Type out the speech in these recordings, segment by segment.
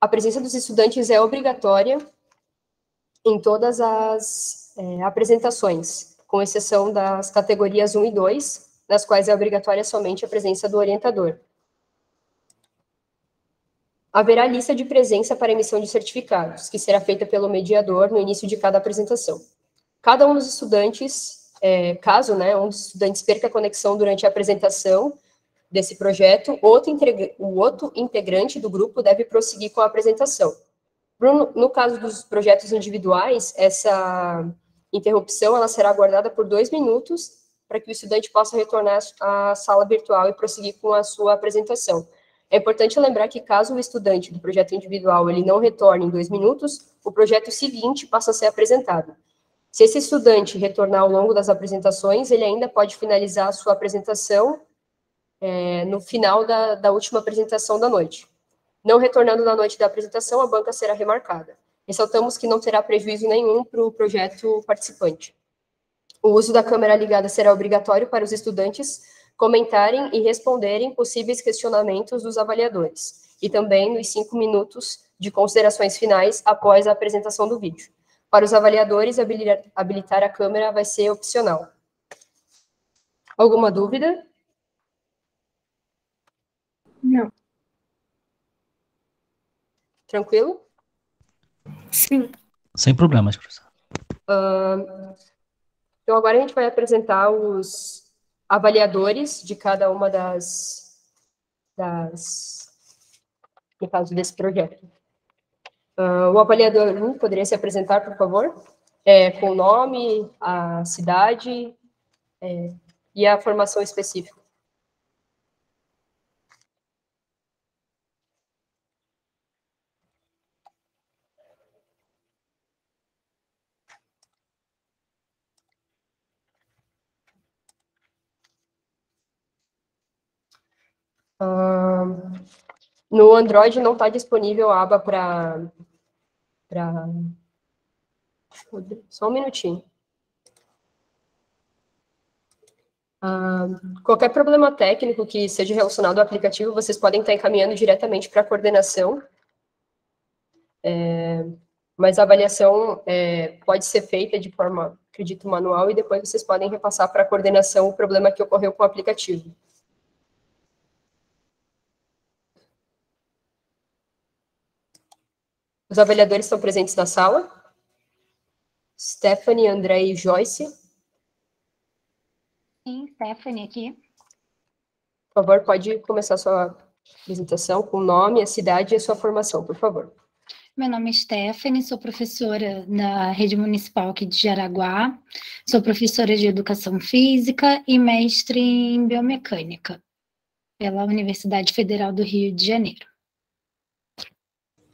A presença dos estudantes é obrigatória em todas as apresentações, com exceção das categorias 1 e 2, nas quais é obrigatória somente a presença do orientador. Haverá lista de presença para emissão de certificados, que será feita pelo mediador no início de cada apresentação. Cada um dos estudantes, caso um dos estudantes perca a conexão durante a apresentação desse projeto, o outro integrante do grupo deve prosseguir com a apresentação. No caso dos projetos individuais, essa interrupção ela será aguardada por 2 minutos para que o estudante possa retornar à sala virtual e prosseguir com a sua apresentação. É importante lembrar que caso o estudante do projeto individual ele não retorne em 2 minutos, o projeto seguinte passa a ser apresentado. Se esse estudante retornar ao longo das apresentações, ele ainda pode finalizar a sua apresentação no final da última apresentação da noite. Não retornando na noite da apresentação, a banca será remarcada. Ressaltamos que não terá prejuízo nenhum para o projeto participante. O uso da câmera ligada será obrigatório para os estudantes comentarem e responderem possíveis questionamentos dos avaliadores, e também nos 5 minutos de considerações finais após a apresentação do vídeo. Para os avaliadores, habilitar a câmera vai ser opcional. Alguma dúvida? Não. Tranquilo? Sim. Sem problemas, professor. Então, agora a gente vai apresentar os avaliadores de cada uma no caso desse projeto. O avaliador 1 poderia se apresentar, por favor? Com o nome, a cidade e a formação específica. No Android não está disponível a aba para... Só um minutinho. Qualquer problema técnico que seja relacionado ao aplicativo, vocês podem estar encaminhando diretamente para a coordenação, mas a avaliação pode ser feita de forma, acredito, manual, e depois vocês podem repassar para a coordenação o problema que ocorreu com o aplicativo. Os avaliadores estão presentes na sala. Stephanie, André e Joyce. Sim, Stephanie aqui. Por favor, pode começar a sua apresentação com o nome, a cidade e a sua formação, por favor. Meu nome é Stephanie, sou professora na Rede Municipal aqui de Jaraguá, sou professora de Educação Física e mestre em Biomecânica pela Universidade Federal do Rio de Janeiro.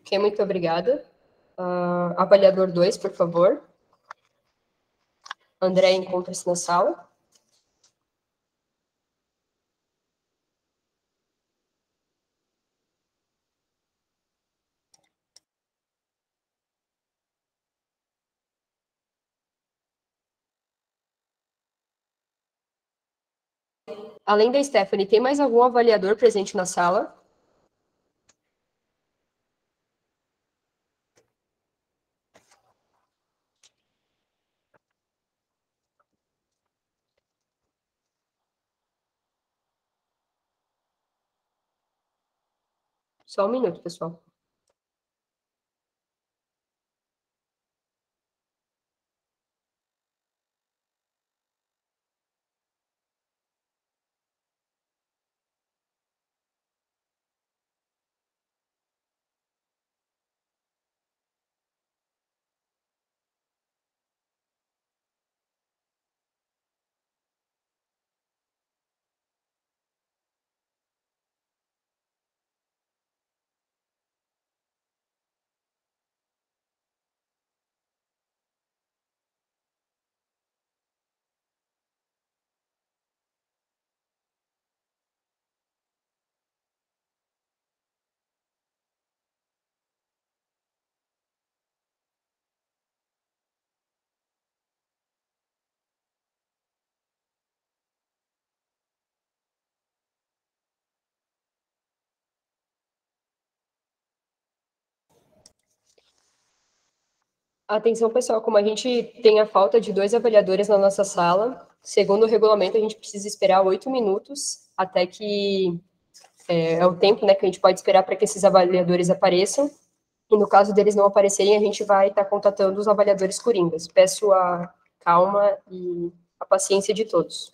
Ok, muito obrigada. Avaliador 2, por favor. André encontra-se na sala. Além da Stephanie, tem mais algum avaliador presente na sala? Só um minuto, pessoal. Atenção, pessoal, como a gente tem a falta de 2 avaliadores na nossa sala, segundo o regulamento, a gente precisa esperar 8 minutos até que é o tempo, né, que a gente pode esperar para que esses avaliadores apareçam. E no caso deles não aparecerem, a gente vai estar contatando os avaliadores coringas. Peço a calma e a paciência de todos.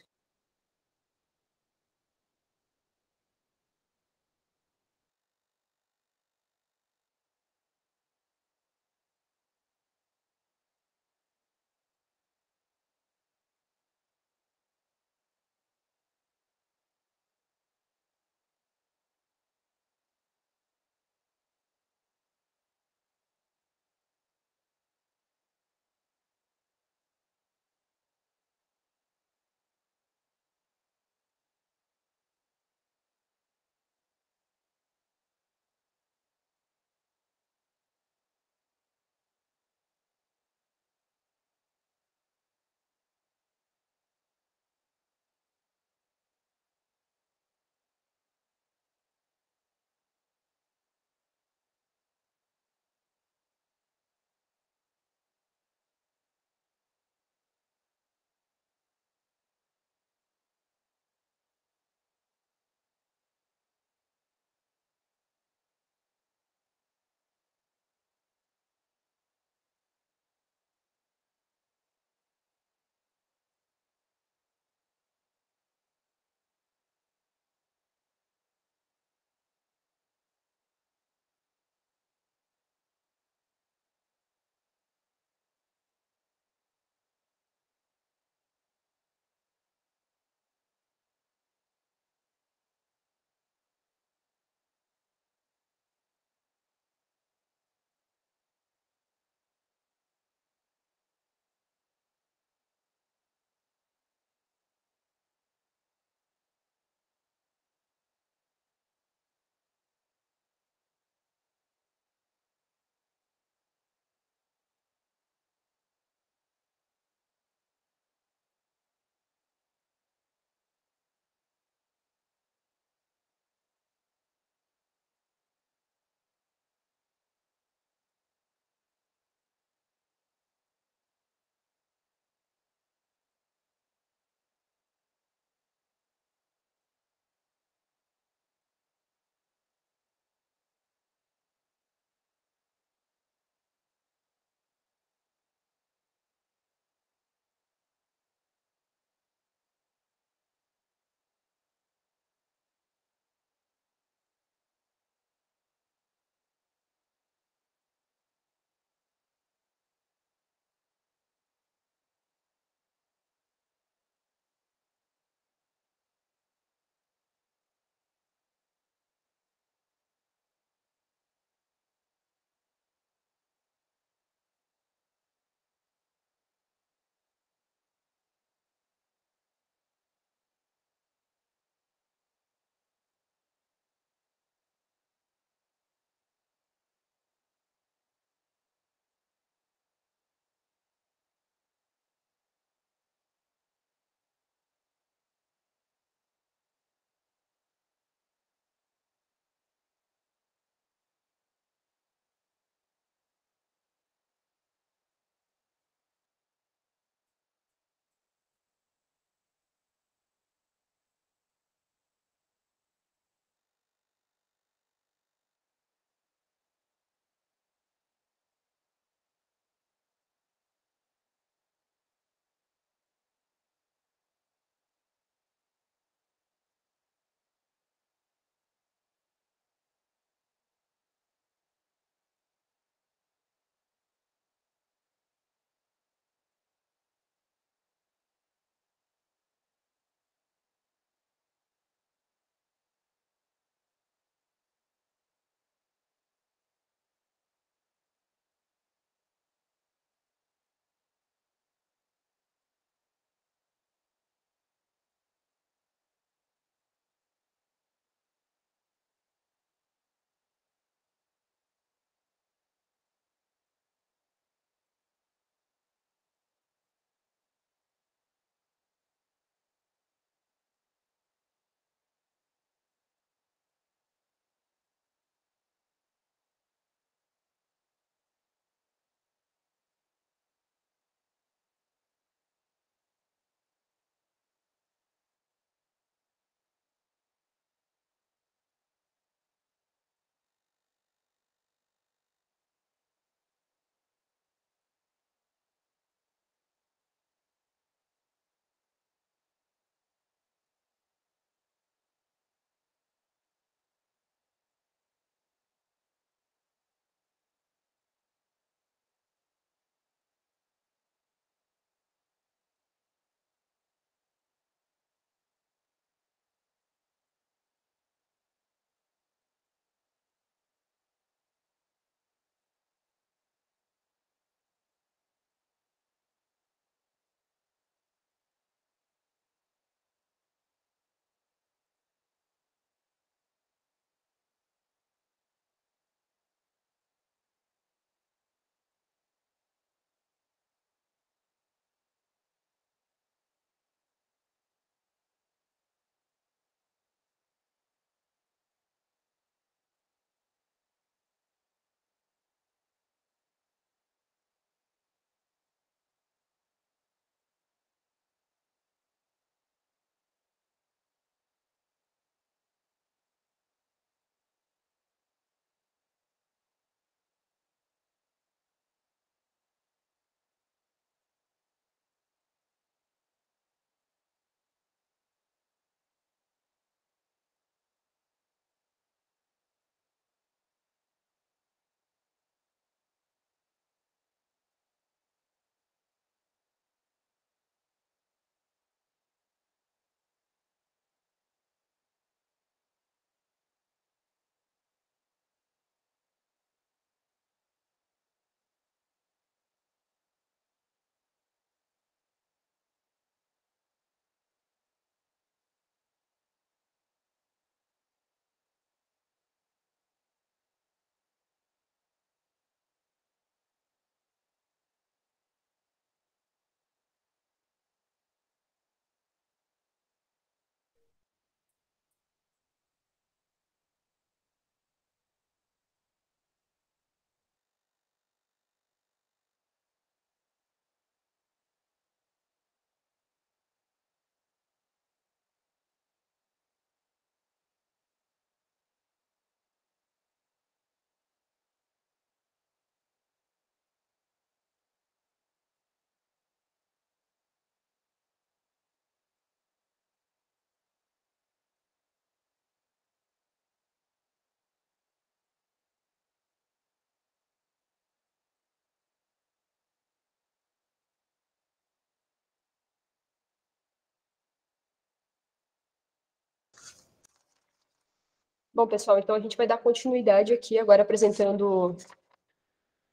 Bom, pessoal, então a gente vai dar continuidade aqui, agora apresentando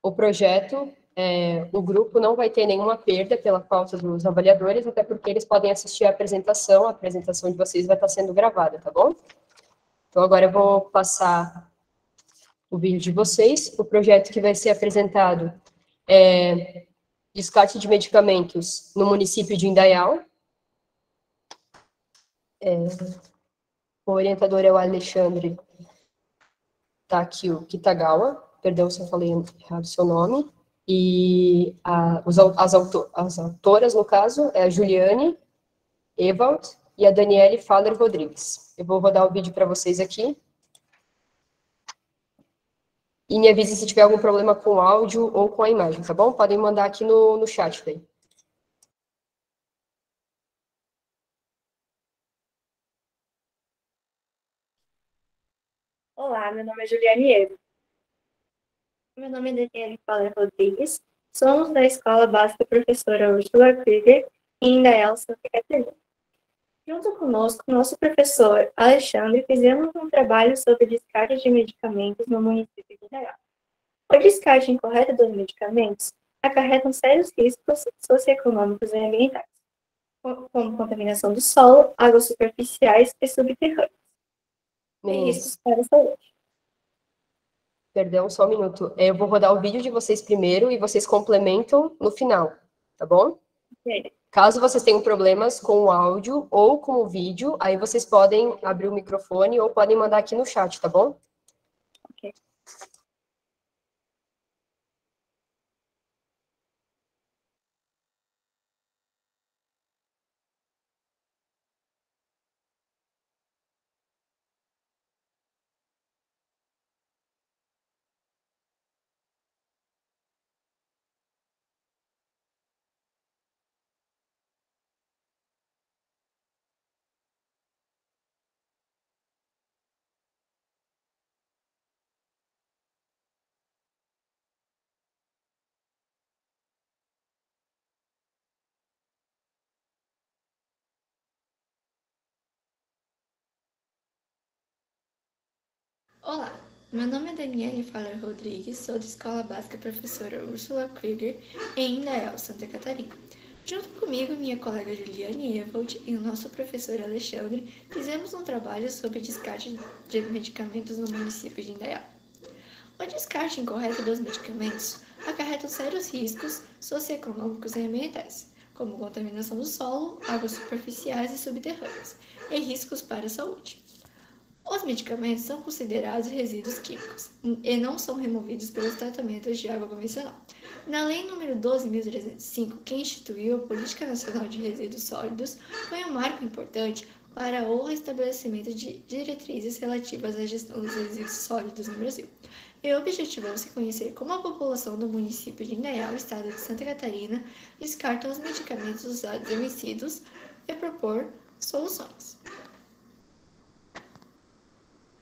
o projeto. O grupo não vai ter nenhuma perda pela falta dos avaliadores, até porque eles podem assistir a apresentação de vocês vai estar sendo gravada, tá bom? Então, agora eu vou passar o vídeo de vocês. O projeto que vai ser apresentado é descarte de medicamentos no município de Indaial. O orientador é o Alexandre Takio Kitagawa, perdão se eu falei errado o seu nome, e as autoras, no caso, é a Juliane Ewald e a Daniele Faller Rodrigues. Eu vou rodar o vídeo para vocês aqui. E me avise se tiver algum problema com o áudio ou com a imagem, tá bom? Podem mandar aqui no chat daí. Olá, meu nome é Juliane Evo. Meu nome é Daniele Faller Rodrigues. Somos da Escola Básica Professora Ursula Krieger, em Indaial, Santa Catarina. Junto conosco, nosso professor Alexandre, fizemos um trabalho sobre descarte de medicamentos no município de Indaial. O descarte incorreto dos medicamentos acarreta sérios riscos socioeconômicos e ambientais, como contaminação do solo, águas superficiais e subterrâneas, e riscos para a saúde. Perdão, só um minuto. Eu vou rodar o vídeo de vocês primeiro e vocês complementam no final, tá bom? Ok. Caso vocês tenham problemas com o áudio ou com o vídeo, aí vocês podem abrir o microfone ou podem mandar aqui no chat, tá bom? Ok. Olá, meu nome é Daniele Faller Rodrigues, sou da Escola Básica Professora Ursula Krieger, em Indaial, Santa Catarina. Junto comigo, minha colega Juliane Ewald e o nosso professor Alexandre, fizemos um trabalho sobre descarte de medicamentos no município de Indaial. O descarte incorreto dos medicamentos acarreta sérios riscos socioeconômicos e ambientais, como contaminação do solo, águas superficiais e subterrâneas, e riscos para a saúde. Os medicamentos são considerados resíduos químicos e não são removidos pelos tratamentos de água convencional. Na Lei nº 12.305, que instituiu a Política Nacional de Resíduos Sólidos, foi um marco importante para o restabelecimento de diretrizes relativas à gestão dos resíduos sólidos no Brasil. E objetivou-se conhecer como a população do município de Indaial, estado de Santa Catarina, descarta os medicamentos usados e vencidos e propor soluções.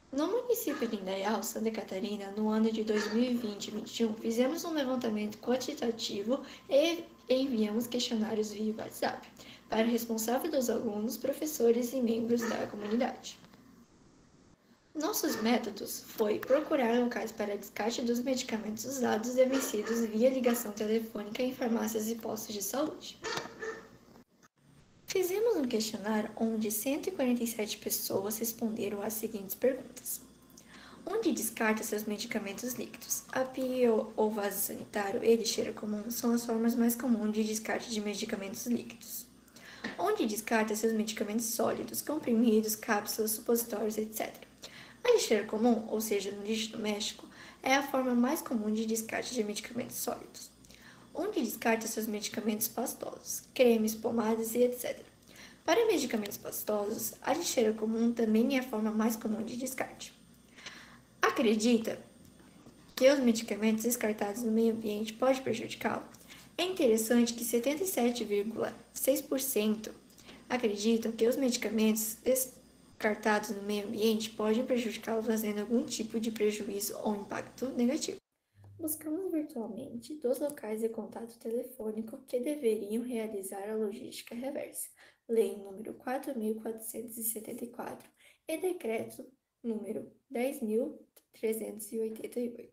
No município de Indaial, Santa Catarina, no ano de 2020-21, fizemos um levantamento quantitativo e enviamos questionários via WhatsApp para responsáveis dos alunos, professores e membros da comunidade. Nossos métodos foi procurar locais para descarte dos medicamentos usados e vencidos via ligação telefônica em farmácias e postos de saúde. Fizemos um questionário onde 147 pessoas responderam às seguintes perguntas. Onde descarta seus medicamentos líquidos? A pia ou vaso sanitário e lixeira comum são as formas mais comuns de descarte de medicamentos líquidos. Onde descarta seus medicamentos sólidos, comprimidos, cápsulas, supositórios, etc. A lixeira comum, ou seja, no lixo doméstico, é a forma mais comum de descarte de medicamentos sólidos. Onde descarta seus medicamentos pastosos, cremes, pomadas e etc. Para medicamentos pastosos, a lixeira comum também é a forma mais comum de descarte. Acredita que os medicamentos descartados no meio ambiente podem prejudicá-lo? É interessante que 77,6% acreditam que os medicamentos descartados no meio ambiente podem prejudicá-lo, trazendo algum tipo de prejuízo ou impacto negativo. Buscamos virtualmente 2 locais de contato telefônico que deveriam realizar a logística reversa, Lei nº 4.474 e Decreto número 10.388.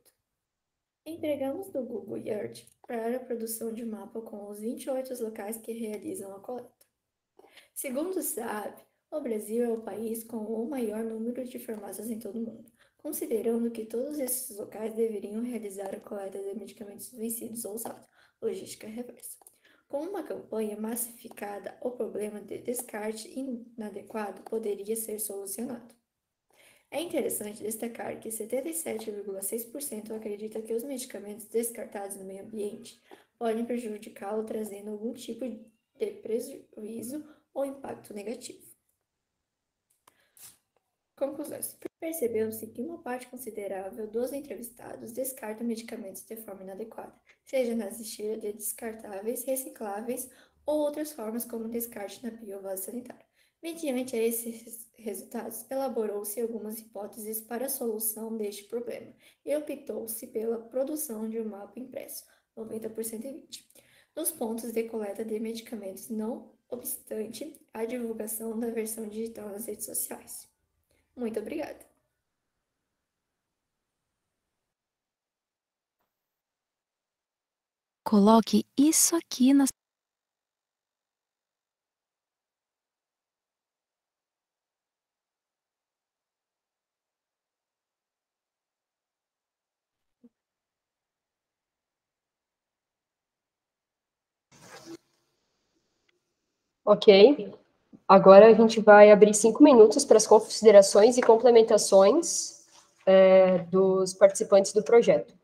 Empregamos do Google Earth para a produção de mapa com os 28 locais que realizam a coleta. Segundo o SAAB, o Brasil é o país com o maior número de farmácias em todo o mundo, considerando que todos esses locais deveriam realizar a coleta de medicamentos vencidos ou usados, logística reversa. Com uma campanha massificada, o problema de descarte inadequado poderia ser solucionado. É interessante destacar que 77,6% acredita que os medicamentos descartados no meio ambiente podem prejudicá-lo, trazendo algum tipo de prejuízo ou impacto negativo. Conclusões. Percebeu-se que uma parte considerável dos entrevistados descarta medicamentos de forma inadequada, seja nas lixeiras de descartáveis, recicláveis ou outras formas como descarte na pia ou vaso sanitário. Mediante esses resultados, elaborou-se algumas hipóteses para a solução deste problema e optou-se pela produção de um mapa impresso, 90% e 20%, dos pontos de coleta de medicamentos, não obstante a divulgação da versão digital nas redes sociais. Muito obrigada. Coloque isso aqui na Ok. Agora a gente vai abrir 5 minutos para as considerações e complementações dos participantes do projeto.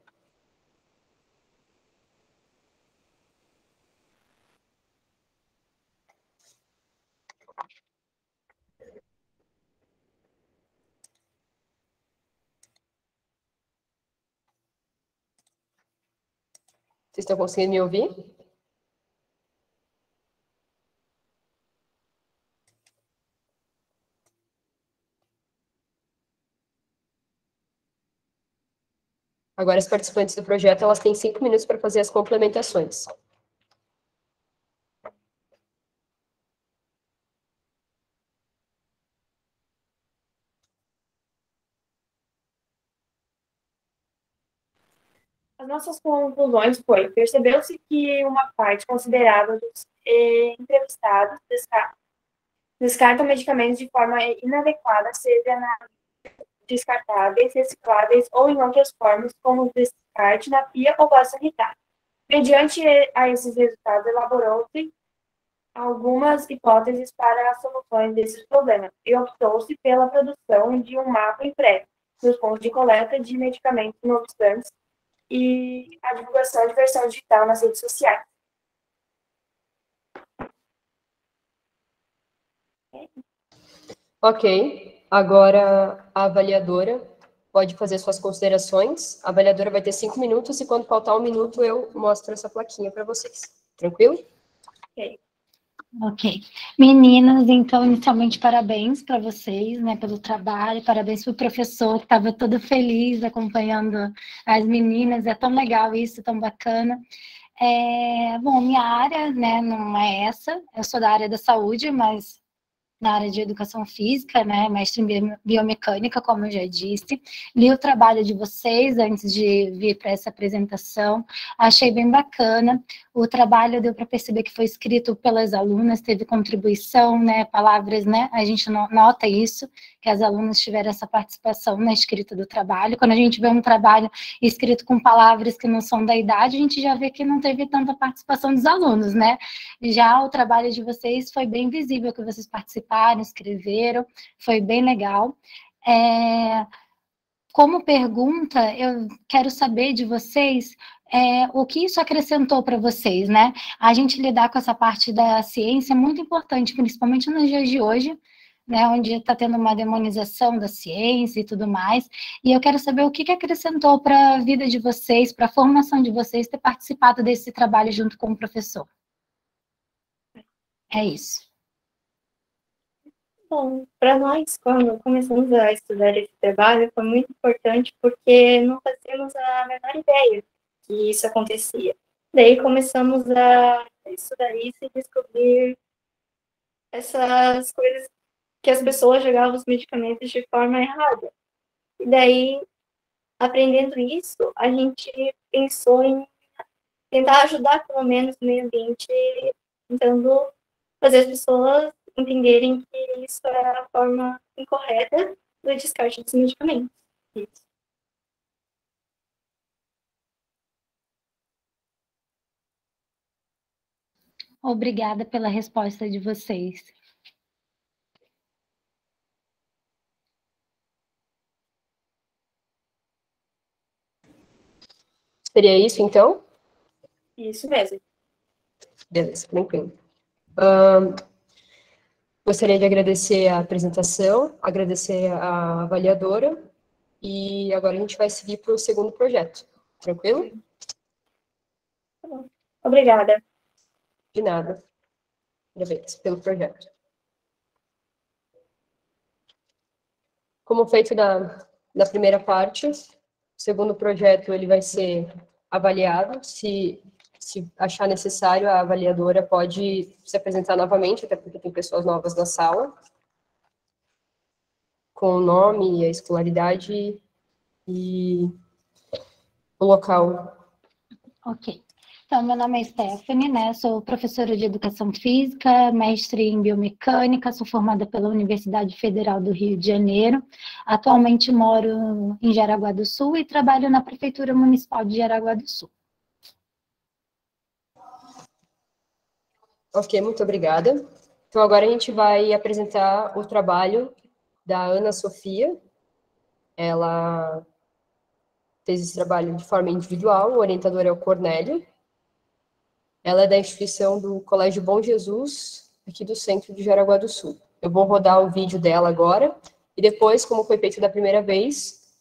Vocês estão conseguindo me ouvir? Agora, as participantes do projeto, elas têm 5 minutos para fazer as complementações. As nossas conclusões percebeu-se que uma parte considerável dos entrevistados descartam medicamentos de forma inadequada, seja na descartáveis, recicláveis ou em outras formas, como descarte na pia ou vaso sanitário. Mediante a esses resultados, elaborou-se algumas hipóteses para as soluções desses problemas e optou-se pela produção de um mapa impresso dos pontos de coleta de medicamentos não obstantes e a divulgação de versão digital nas redes sociais. Ok. Agora, a avaliadora pode fazer suas considerações. A avaliadora vai ter 5 minutos e quando faltar 1 minuto, eu mostro essa plaquinha para vocês. Tranquilo? Ok. Meninas, então, inicialmente, parabéns para vocês, né, pelo trabalho, parabéns para o professor, que estava todo feliz acompanhando as meninas, é tão legal isso, tão bacana. Bom, minha área, né, não é essa, eu sou da área da saúde, mas na área de educação física, né, mestre em biomecânica, como eu já disse. Li o trabalho de vocês antes de vir para essa apresentação, achei bem bacana. O trabalho deu para perceber que foi escrito pelas alunas, teve contribuição, né, palavras, né, a gente nota isso, que as alunas tiveram essa participação na escrita do trabalho. Quando a gente vê um trabalho escrito com palavras que não são da idade, a gente já vê que não teve tanta participação dos alunos, né? Já o trabalho de vocês foi bem visível, que vocês participaram, escreveram, foi bem legal. Como pergunta, eu quero saber de vocês o que isso acrescentou para vocês, né? A gente lidar com essa parte da ciência é muito importante, principalmente nos dias de hoje, né, onde está tendo uma demonização da ciência e tudo mais, e eu quero saber o que acrescentou para a vida de vocês, para a formação de vocês, ter participado desse trabalho junto com o professor. É isso. Bom, para nós, quando começamos a estudar esse trabalho, foi muito importante porque não fazíamos a menor ideia que isso acontecia. Daí começamos a estudar isso e descobrir essas coisas que as pessoas jogavam os medicamentos de forma errada. E daí, aprendendo isso, a gente pensou em tentar ajudar, pelo menos, o meio ambiente, tentando fazer as pessoas entenderem que isso é a forma incorreta do descarte dos medicamentos. Isso. Obrigada pela resposta de vocês. Seria isso, então? Isso mesmo. Beleza, tranquilo. Gostaria de agradecer a apresentação, agradecer a avaliadora, e agora a gente vai seguir para o segundo projeto. Tranquilo? Tá bom. Obrigada. De nada. Parabéns pelo projeto. Como feito na primeira parte, o segundo projeto ele vai ser avaliado. Se achar necessário, a avaliadora pode se apresentar novamente, até porque tem pessoas novas na sala, com o nome, a escolaridade e o local. Ok. Então, meu nome é Stephanie, né? Sou professora de Educação Física, mestre em Biomecânica, sou formada pela Universidade Federal do Rio de Janeiro. Atualmente moro em Jaraguá do Sul e trabalho na Prefeitura Municipal de Jaraguá do Sul. Ok, muito obrigada. Então, agora a gente vai apresentar o trabalho da Ana Sofia. Ela fez esse trabalho de forma individual, o orientador é o Cornélio. Ela é da instituição do Colégio Bom Jesus, aqui do centro de Jaraguá do Sul. Eu vou rodar o vídeo dela agora, e depois, como foi feito da primeira vez,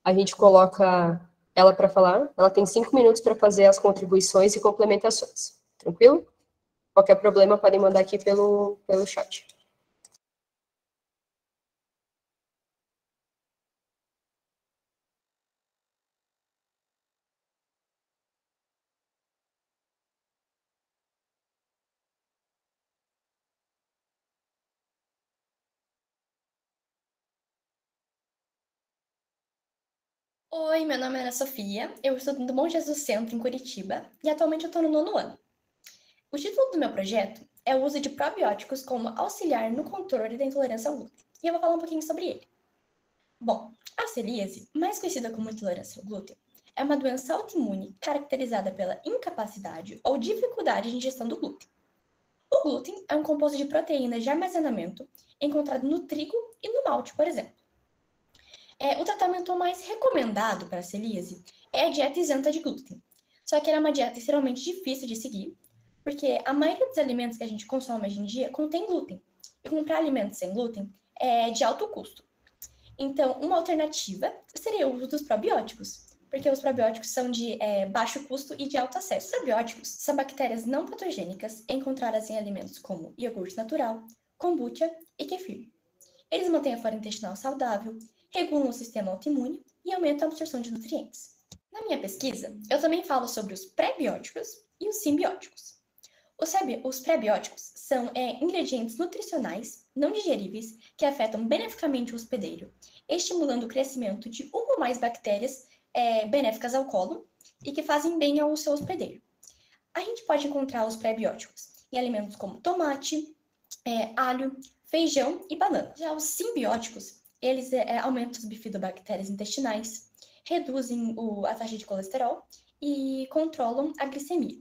a gente coloca ela para falar. Ela tem 5 minutos para fazer as contribuições e complementações. Tranquilo? Qualquer problema, podem mandar aqui pelo chat. Oi, meu nome é Ana Sofia, eu estudo no Bom Jesus Centro, em Curitiba, e atualmente eu estou no 9º ano. O título do meu projeto é o uso de probióticos como auxiliar no controle da intolerância ao glúten, e eu vou falar um pouquinho sobre ele. Bom, a celíase, mais conhecida como intolerância ao glúten, é uma doença autoimune caracterizada pela incapacidade ou dificuldade de ingestão do glúten. O glúten é um composto de proteínas de armazenamento encontrado no trigo e no malte, por exemplo. O tratamento mais recomendado para a celíase é a dieta isenta de glúten. Só que ela é uma dieta extremamente difícil de seguir, porque a maioria dos alimentos que a gente consome hoje em dia contém glúten. E comprar alimentos sem glúten é de alto custo. Então, uma alternativa seria o uso dos probióticos, porque os probióticos são de baixo custo e de alto acesso. Os probióticos são bactérias não patogênicas encontradas em alimentos como iogurte natural, kombucha e kefir. Eles mantêm a flora intestinal saudável, regulam o sistema autoimune e aumentam a absorção de nutrientes. Na minha pesquisa, eu também falo sobre os pré-bióticos e os simbióticos. Os pré-bióticos são ingredientes nutricionais não digeríveis que afetam beneficamente o hospedeiro, estimulando o crescimento de uma ou mais bactérias benéficas ao cólon e que fazem bem ao seu hospedeiro. A gente pode encontrar os pré-bióticos em alimentos como tomate, alho, feijão e banana. Já os simbióticos, eles aumentam as bifidobactérias intestinais, reduzem a taxa de colesterol e controlam a glicemia.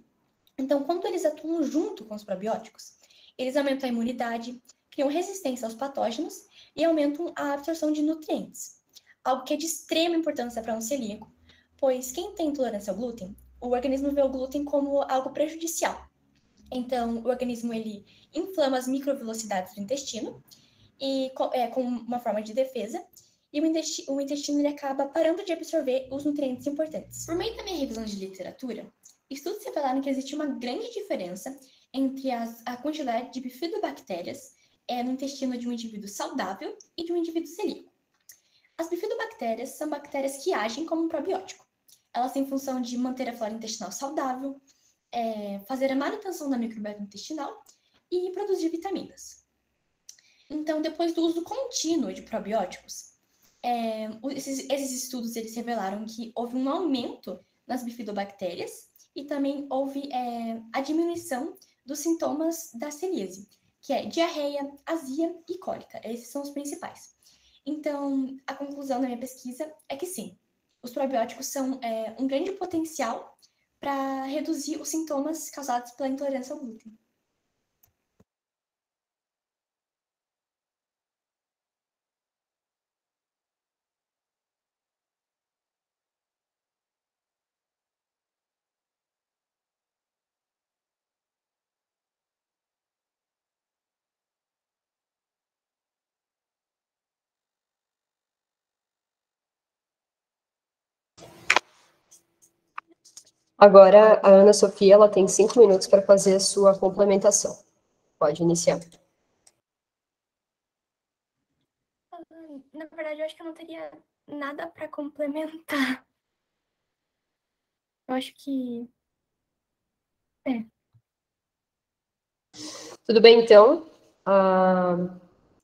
Então, quando eles atuam junto com os probióticos, eles aumentam a imunidade, criam resistência aos patógenos e aumentam a absorção de nutrientes. Algo que é de extrema importância para um celíaco, pois quem tem intolerância ao glúten, o organismo vê o glúten como algo prejudicial. Então, o organismo ele inflama as microvelocidades do intestino e com uma forma de defesa, e o intestino ele acaba parando de absorver os nutrientes importantes. Por meio da minha revisão de literatura, estudos revelaram que existe uma grande diferença entre a quantidade de bifidobactérias no intestino de um indivíduo saudável e de um indivíduo celíaco. As bifidobactérias são bactérias que agem como um probiótico. Elas têm função de manter a flora intestinal saudável, fazer a manutenção da microbiota intestinal e produzir vitaminas. Então, depois do uso contínuo de probióticos, esses estudos eles revelaram que houve um aumento nas bifidobactérias e também houve a diminuição dos sintomas da celíase, que é diarreia, azia e cólica. Esses são os principais. Então, a conclusão da minha pesquisa é que sim, os probióticos são um grande potencial para reduzir os sintomas causados pela intolerância ao glúten. Agora, a Ana Sofia, ela tem 5 minutos para fazer a sua complementação. Pode iniciar. Na verdade, eu acho que eu não teria nada para complementar. Eu acho que... Tudo bem, então? A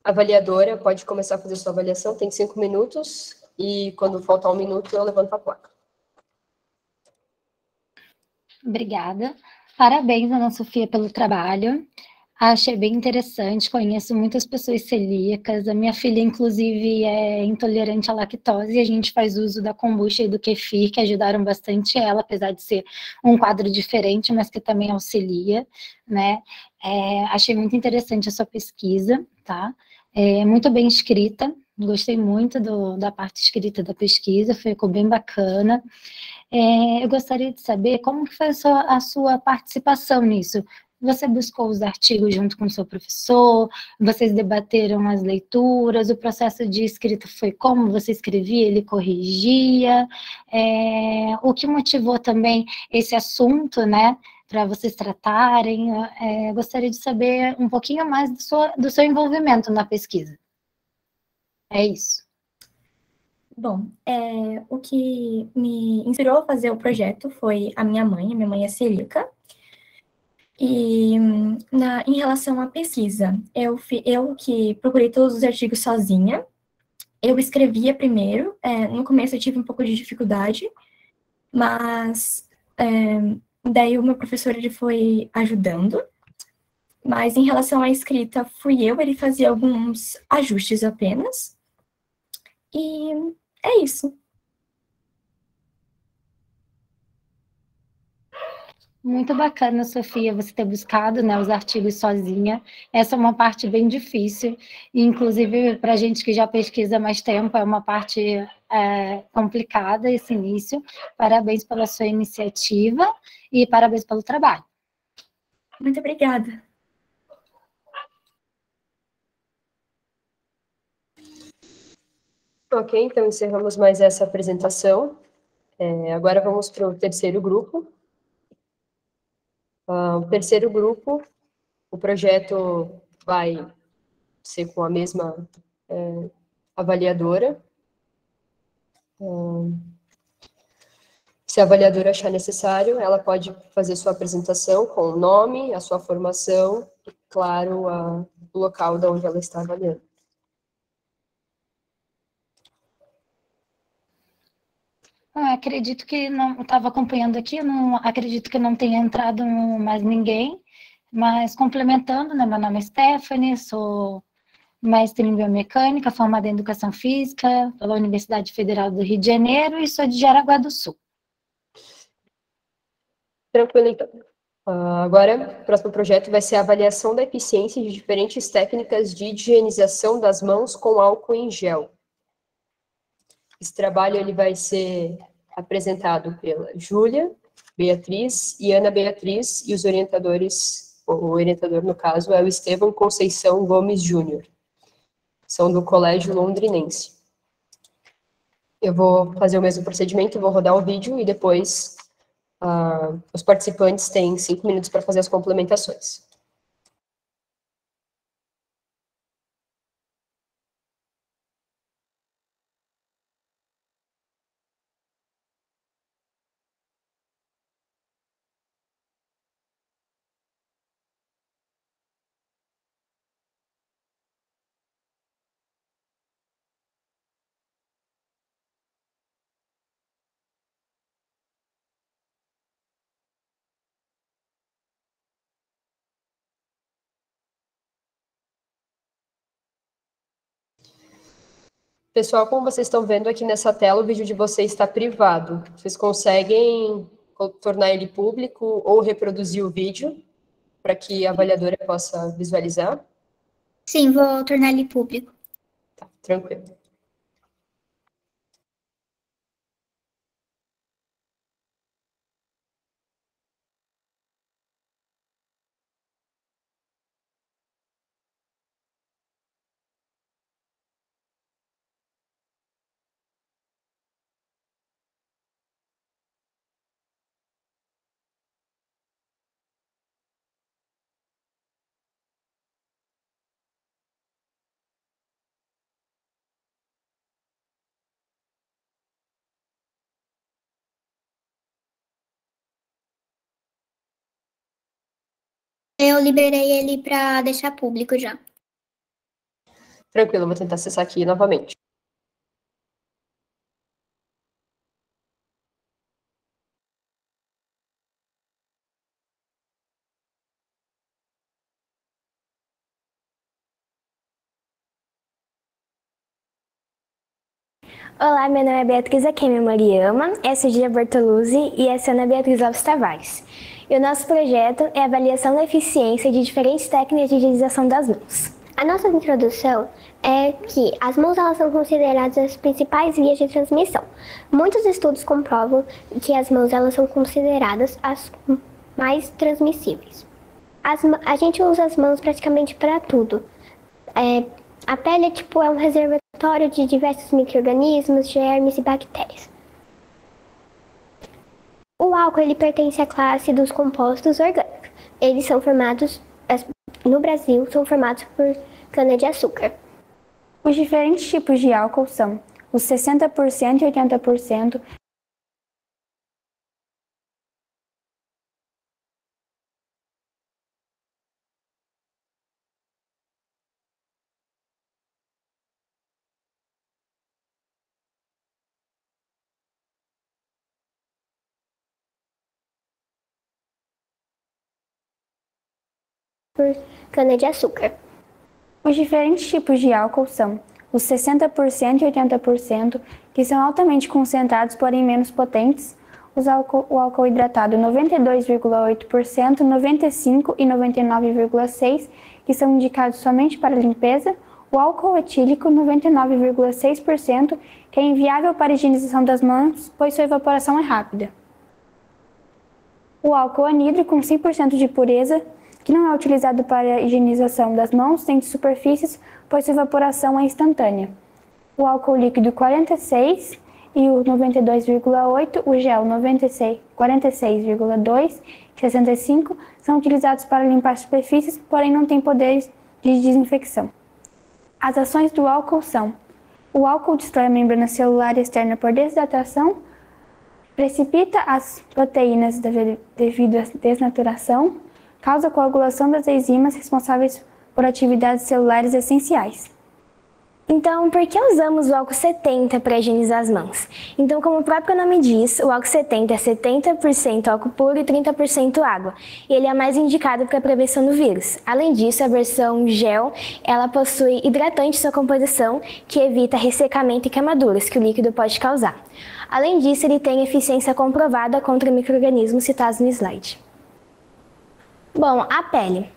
avaliadora pode começar a fazer sua avaliação, tem 5 minutos, e quando faltar 1 minuto, eu levanto a placa. Obrigada. Parabéns, Ana Sofia, pelo trabalho. Achei bem interessante, conheço muitas pessoas celíacas. A minha filha, inclusive, é intolerante à lactose e a gente faz uso da kombucha e do kefir, que ajudaram bastante ela, apesar de ser um quadro diferente, mas que também auxilia, né? Achei muito interessante a sua pesquisa, tá? Muito bem escrita, gostei muito da parte escrita da pesquisa, ficou bem bacana. Eu gostaria de saber como que foi a sua participação nisso. Você buscou os artigos junto com o seu professor? Vocês debateram as leituras? O processo de escrita foi como? Você escrevia, ele corrigia? O que motivou também esse assunto, né, para vocês tratarem? Gostaria de saber um pouquinho mais do seu envolvimento na pesquisa. É isso. Bom, o que me inspirou a fazer o projeto foi a minha mãe é celíaca. E em relação à pesquisa, eu que procurei todos os artigos sozinha, eu escrevia primeiro, no começo eu tive um pouco de dificuldade, mas daí o meu professor ele foi ajudando, mas em relação à escrita fui eu, ele fazia alguns ajustes apenas, e é isso. Muito bacana, Sofia, você ter buscado, né, os artigos sozinha. Essa é uma parte bem difícil, e, inclusive, para a gente que já pesquisa há mais tempo, é uma parte complicada esse início. Parabéns pela sua iniciativa e parabéns pelo trabalho. Muito obrigada. Ok, então encerramos mais essa apresentação. Agora vamos para o terceiro grupo. O terceiro grupo, o projeto vai ser com a mesma avaliadora. Se a avaliadora achar necessário, ela pode fazer sua apresentação com o nome, a sua formação e, claro, o local de onde ela está avaliando. Acredito que não, estava acompanhando aqui, não acredito que não tenha entrado mais ninguém, mas complementando, né, meu nome é Stephanie, sou mestre em biomecânica, formada em educação física pela Universidade Federal do Rio de Janeiro e sou de Jaraguá do Sul. Tranquilo, então. Agora, o próximo projeto vai ser a avaliação da eficiência de diferentes técnicas de higienização das mãos com álcool em gel. Esse trabalho ele vai ser apresentado pela Júlia, Beatriz e Ana Beatriz, e os orientadores, o orientador, no caso, é o Estevão Conceição Gomes Júnior. São do Colégio Londrinense. Eu vou fazer o mesmo procedimento, vou rodar o vídeo e depois os participantes têm 5 minutos para fazer as complementações. Pessoal, como vocês estão vendo aqui nessa tela, o vídeo de vocês está privado. Vocês conseguem tornar ele público ou reproduzir o vídeo para que a avaliadora possa visualizar? Sim, vou tornar ele público. Tá, tranquilo. Eu liberei ele para deixar público já. Tranquilo, vou tentar acessar aqui novamente. Olá, meu nome é Beatriz Akemi Mariama, essa é Gia Bertoluzzi e essa é Ana Beatriz Alves Tavares. E o nosso projeto é a avaliação da eficiência de diferentes técnicas de higienização das mãos. A nossa introdução é que as mãos elas são consideradas as principais vias de transmissão. Muitos estudos comprovam que as mãos elas são consideradas as mais transmissíveis. A gente usa as mãos praticamente para tudo. A pele é um reservatório de diversos micro-organismos, germes e bactérias. O álcool ele pertence à classe dos compostos orgânicos. Eles são formados, no Brasil, são formados por cana-de-açúcar. Os diferentes tipos de álcool são os 60% e 80%, por cana-de-açúcar. Os diferentes tipos de álcool são os 60% e 80%, que são altamente concentrados, porém menos potentes, o álcool hidratado 92,8%, 95% e 99,6%, que são indicados somente para limpeza, o álcool etílico 99,6%, que é inviável para a higienização das mãos, pois sua evaporação é rápida. O álcool anidro com 100% de pureza, que não é utilizado para a higienização das mãos nem de superfícies, pois sua evaporação é instantânea. O álcool líquido 46% e o 92,8%, o gel 46,2% e 65% são utilizados para limpar superfícies, porém não têm poderes de desinfecção. As ações do álcool são: o álcool destrói a membrana celular externa por desidratação, precipita as proteínas devido à desnaturação, causa coagulação das enzimas responsáveis por atividades celulares essenciais. Então, por que usamos o álcool 70 para higienizar as mãos? Então, como o próprio nome diz, o álcool 70 é 70% álcool puro e 30% água. E ele é mais indicado para a prevenção do vírus. Além disso, a versão gel, ela possui hidratante em sua composição, que evita ressecamento e queimaduras que o líquido pode causar. Além disso, ele tem eficiência comprovada contra micro-organismos citados no slide. Bom, a pele.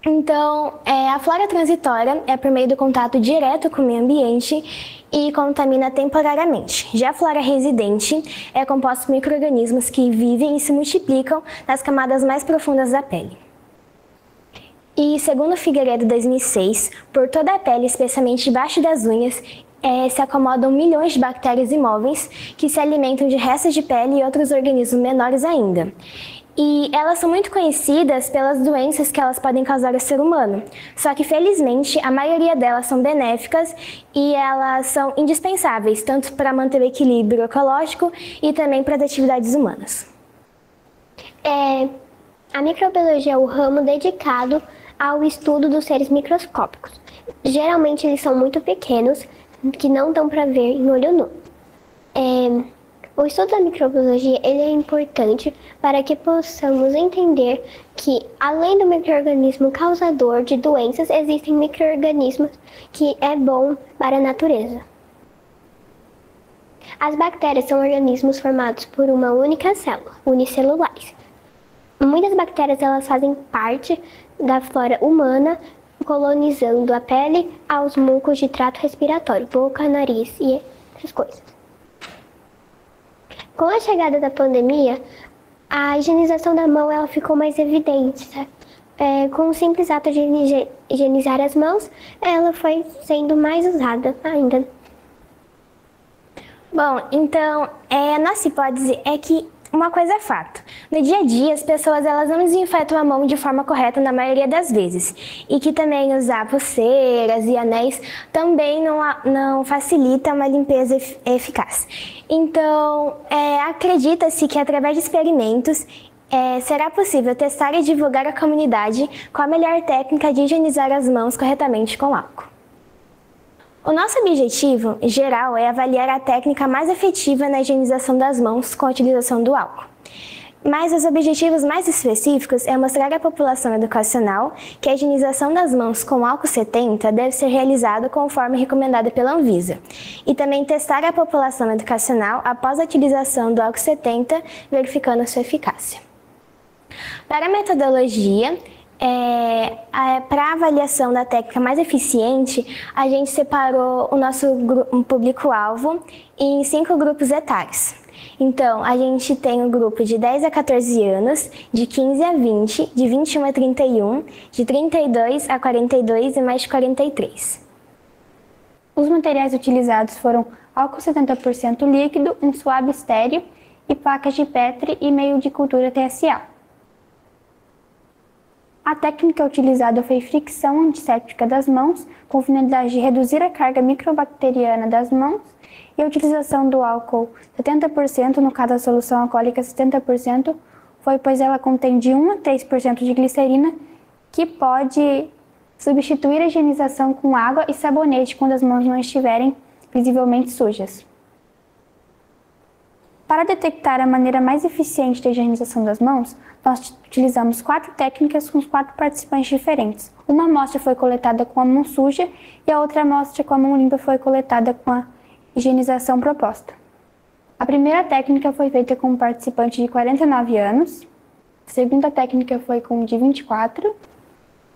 Então, a flora transitória é por meio do contato direto com o meio ambiente e contamina temporariamente. Já a flora residente é composta por micro-organismos que vivem e se multiplicam nas camadas mais profundas da pele. E, segundo Figueiredo 2006, por toda a pele, especialmente debaixo das unhas, se acomodam milhões de bactérias imóveis que se alimentam de restos de pele e outros organismos menores ainda. E elas são muito conhecidas pelas doenças que elas podem causar ao ser humano. Só que, felizmente, a maioria delas são benéficas e elas são indispensáveis, tanto para manter o equilíbrio ecológico e também para as atividades humanas. A microbiologia é o ramo dedicado ao estudo dos seres microscópicos. Geralmente, eles são muito pequenos, que não dão para ver em olho nu. O estudo da microbiologia ele é importante para que possamos entender que, além do micro-organismo causador de doenças, existem micro-organismos que é bom para a natureza. As bactérias são organismos formados por uma única célula, unicelulares. Muitas bactérias elas fazem parte da flora humana, colonizando a pele aos mucos de trato respiratório, boca, nariz e essas coisas. Com a chegada da pandemia, a higienização da mão ela ficou mais evidente, sabe? Com o simples ato de higienizar as mãos, ela foi sendo mais usada ainda. Bom, então, a nossa hipótese é que uma coisa é fato. No dia a dia, as pessoas elas não desinfetam a mão de forma correta na maioria das vezes. E que também usar pulseiras e anéis também não facilita uma limpeza eficaz. Então, acredita-se que através de experimentos, será possível testar e divulgar à comunidade qual a melhor técnica de higienizar as mãos corretamente com álcool. O nosso objetivo geral é avaliar a técnica mais efetiva na higienização das mãos com a utilização do álcool. Mas os objetivos mais específicos é mostrar à população educacional que a higienização das mãos com álcool 70 deve ser realizada conforme recomendada pela Anvisa. E também testar a população educacional após a utilização do álcool 70, verificando sua eficácia. Para a metodologia, para a avaliação da técnica mais eficiente, a gente separou o nosso público-alvo em 5 grupos etários. Então, a gente tem o grupo de 10 a 14 anos, de 15 a 20, de 21 a 31, de 32 a 42 e mais de 43. Os materiais utilizados foram álcool 70% líquido, um suave estéreo e placas de Petri e meio de cultura TSA. A técnica utilizada foi fricção antisséptica das mãos, com finalidade de reduzir a carga microbacteriana das mãos, e a utilização do álcool 70%, no caso da solução alcoólica 70%, foi pois ela contém de 1 a 3% de glicerina, que pode substituir a higienização com água e sabonete quando as mãos não estiverem visivelmente sujas. Para detectar a maneira mais eficiente da higienização das mãos, nós utilizamos 4 técnicas com 4 participantes diferentes. Uma amostra foi coletada com a mão suja e a outra amostra com a mão limpa foi coletada com a higienização proposta. A primeira técnica foi feita com um participante de 49 anos, a segunda técnica foi com um de 24,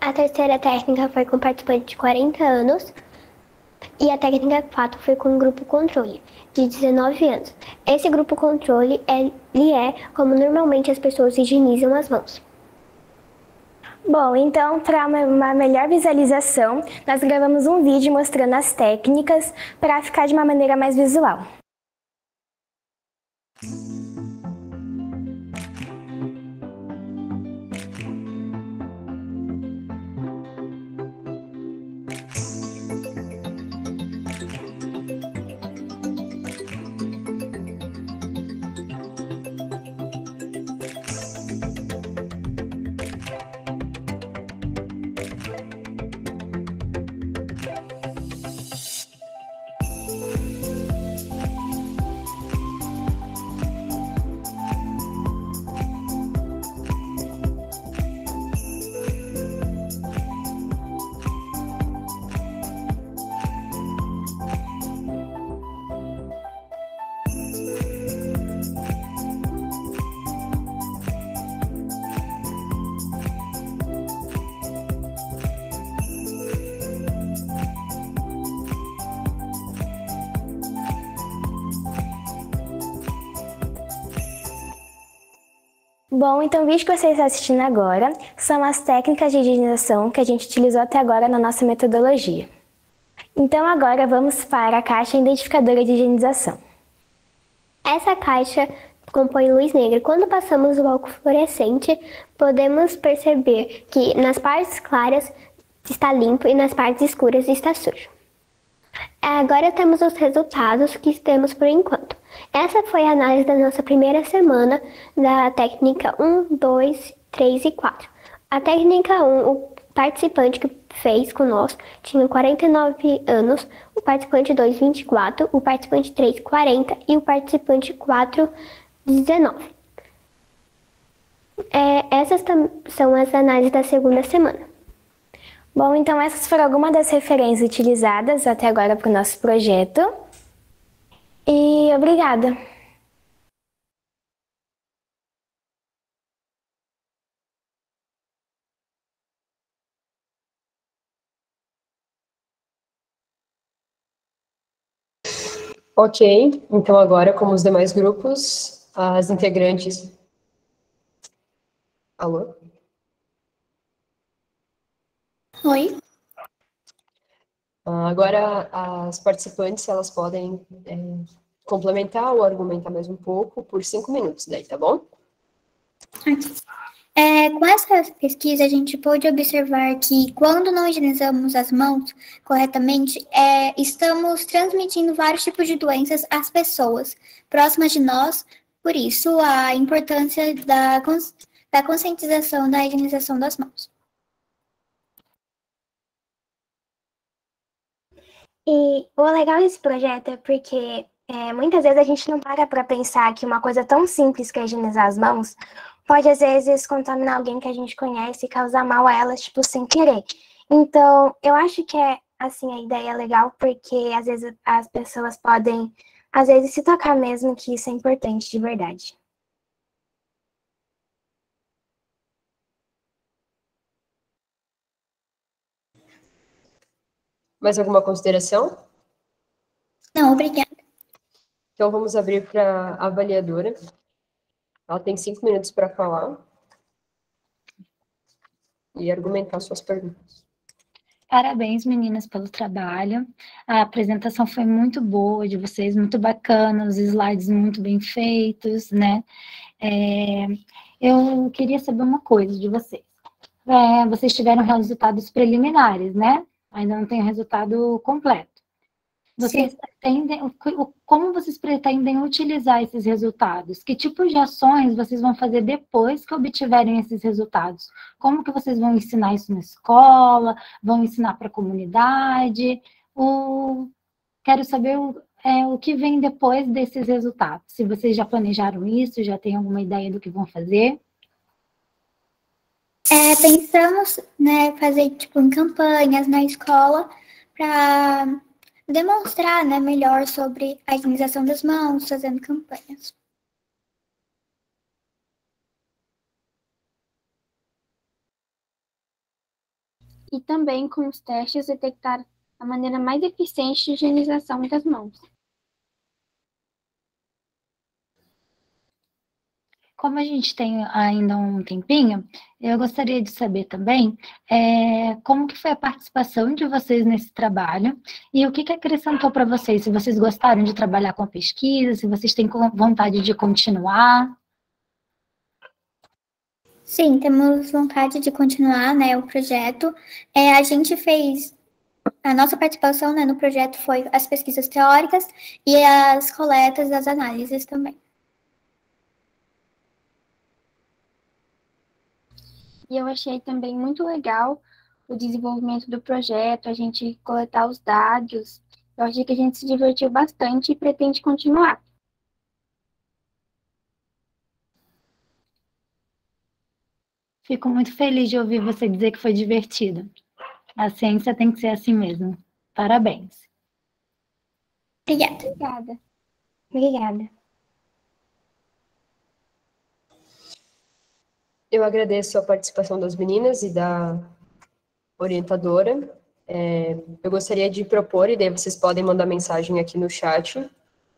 a terceira técnica foi com um participante de 40 anos e a técnica 4 foi com um grupo controle de 19 anos. Esse grupo controle ele é como normalmente as pessoas higienizam as mãos. Bom, então, para uma melhor visualização, nós gravamos um vídeo mostrando as técnicas para ficar de uma maneira mais visual. Bom, então o vídeo que você está assistindo agora são as técnicas de higienização que a gente utilizou até agora na nossa metodologia. Então agora vamos para a caixa identificadora de higienização. Essa caixa compõe luz negra. Quando passamos o álcool fluorescente, podemos perceber que nas partes claras está limpo e nas partes escuras está sujo. Agora temos os resultados que temos por enquanto. Essa foi a análise da nossa primeira semana da técnica 1, 2, 3 e 4. A técnica 1, o participante que fez conosco tinha 49 anos, o participante 2, 24, o participante 3, 40 e o participante 4, 19. Essas são as análises da segunda semana. Bom, então essas foram algumas das referências utilizadas até agora para o nosso projeto. E obrigada. Ok, então agora, como os demais grupos, as integrantes... Alô? Oi? Agora, as participantes, elas podem complementar ou argumentar mais um pouco por 5 minutos daí, tá bom? Com essa pesquisa, a gente pôde observar que quando não higienizamos as mãos corretamente, estamos transmitindo vários tipos de doenças às pessoas próximas de nós. Por isso, a importância da conscientização da higienização das mãos. E o legal desse projeto é porque muitas vezes a gente não para pensar que uma coisa tão simples que é higienizar as mãos pode, às vezes, contaminar alguém que a gente conhece e causar mal a elas, tipo, sem querer. Então, eu acho que assim, a ideia é legal porque, às vezes, as pessoas podem, às vezes, se tocar mesmo que isso é importante de verdade. Mais alguma consideração? Não, obrigada. Então, vamos abrir para a avaliadora. Ela tem 5 minutos para falar e argumentar suas perguntas. Parabéns, meninas, pelo trabalho. A apresentação foi muito boa de vocês, muito bacana, os slides muito bem feitos, né? Eu queria saber uma coisa de vocês. Vocês tiveram resultados preliminares, né? Ainda não tem o resultado completo. Como vocês pretendem utilizar esses resultados? Que tipo de ações vocês vão fazer depois que obtiverem esses resultados? Como que vocês vão ensinar isso na escola? Vão ensinar para a comunidade? Quero saber o que vem depois desses resultados. Se vocês já planejaram isso, já têm alguma ideia do que vão fazer? Pensamos, né, fazer tipo em campanhas na escola para demonstrar, né, melhor sobre a higienização das mãos, fazendo campanhas. E também com os testes detectar a maneira mais eficiente de higienização das mãos. Como a gente tem ainda um tempinho, eu gostaria de saber também como que foi a participação de vocês nesse trabalho e o que acrescentou para vocês, se vocês gostaram de trabalhar com a pesquisa, se vocês têm vontade de continuar. Sim, temos vontade de continuar, né, o projeto. A gente fez... A nossa participação, né, no projeto foi as pesquisas teóricas e as coletas das análises também. E eu achei também muito legal o desenvolvimento do projeto, a gente coletar os dados. Eu achei que a gente se divertiu bastante e pretende continuar. Fico muito feliz de ouvir você dizer que foi divertido. A ciência tem que ser assim mesmo. Parabéns. Obrigada. Obrigada. Eu agradeço a participação das meninas e da orientadora. Eu gostaria de propor, e daí vocês podem mandar mensagem aqui no chat,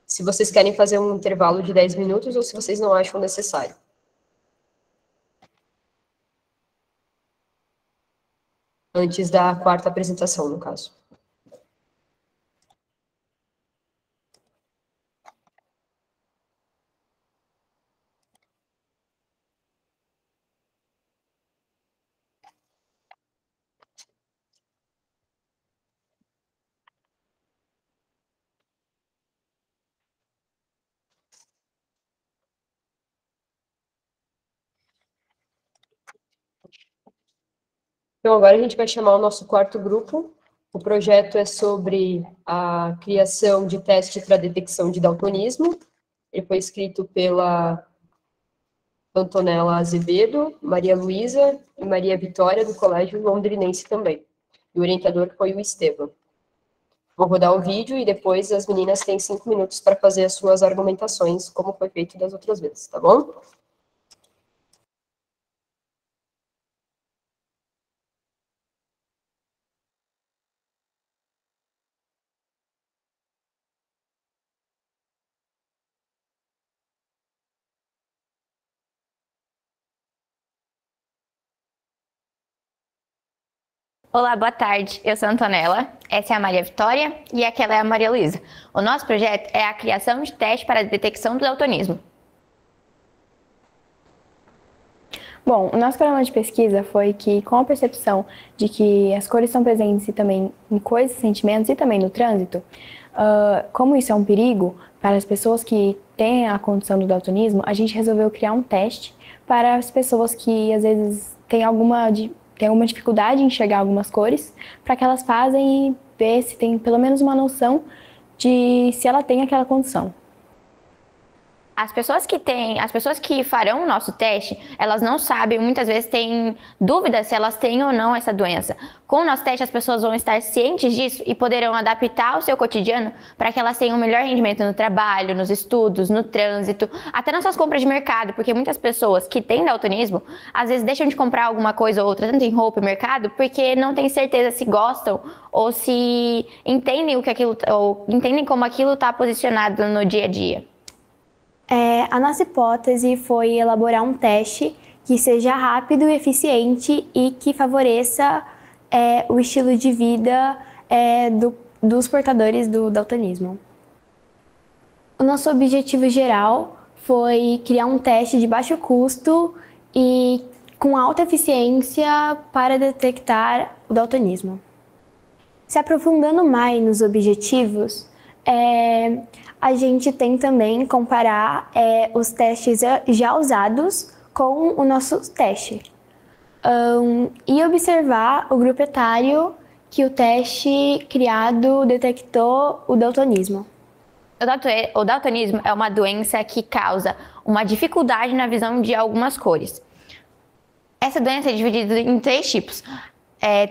se vocês querem fazer um intervalo de 10 minutos ou se vocês não acham necessário. Antes da quarta apresentação, no caso. Então, agora a gente vai chamar o nosso quarto grupo. O projeto é sobre a criação de testes para detecção de daltonismo. Ele foi escrito pela Antonella Azevedo, Maria Luísa e Maria Vitória, do Colégio Londrinense também. E o orientador foi o Estevam. Vou rodar o vídeo e depois as meninas têm 5 minutos para fazer as suas argumentações, como foi feito das outras vezes, tá bom? Olá, boa tarde. Eu sou a Antonella, essa é a Maria Vitória e aquela é a Maria Luísa. O nosso projeto é a criação de teste para a detecção do daltonismo. Bom, o nosso programa de pesquisa foi que, com a percepção de que as cores estão presentes e também em coisas, sentimentos e também no trânsito, como isso é um perigo para as pessoas que têm a condição do daltonismo, a gente resolveu criar um teste para as pessoas que às vezes têm alguma dificuldade em enxergar algumas cores, para que elas façam e ver se tem pelo menos uma noção de se ela tem aquela condição. As pessoas que farão o nosso teste, elas não sabem, muitas vezes têm dúvidas se elas têm ou não essa doença. Com o nosso teste, as pessoas vão estar cientes disso e poderão adaptar o seu cotidiano para que elas tenham um melhor rendimento no trabalho, nos estudos, no trânsito, até nas suas compras de mercado, porque muitas pessoas que têm daltonismo, às vezes deixam de comprar alguma coisa ou outra, tanto em roupa e mercado, porque não têm certeza se gostam ou se entendem entendem como aquilo está posicionado no dia a dia. A nossa hipótese foi elaborar um teste que seja rápido e eficiente e que favoreça o estilo de vida dos portadores do daltonismo. O nosso objetivo geral foi criar um teste de baixo custo e com alta eficiência para detectar o daltonismo. Se aprofundando mais nos objetivos, a gente tem também comparar os testes já usados com o nosso teste e observar o grupo etário que o teste criado detectou o daltonismo. O daltonismo é uma doença que causa uma dificuldade na visão de algumas cores. Essa doença é dividida em 3 tipos: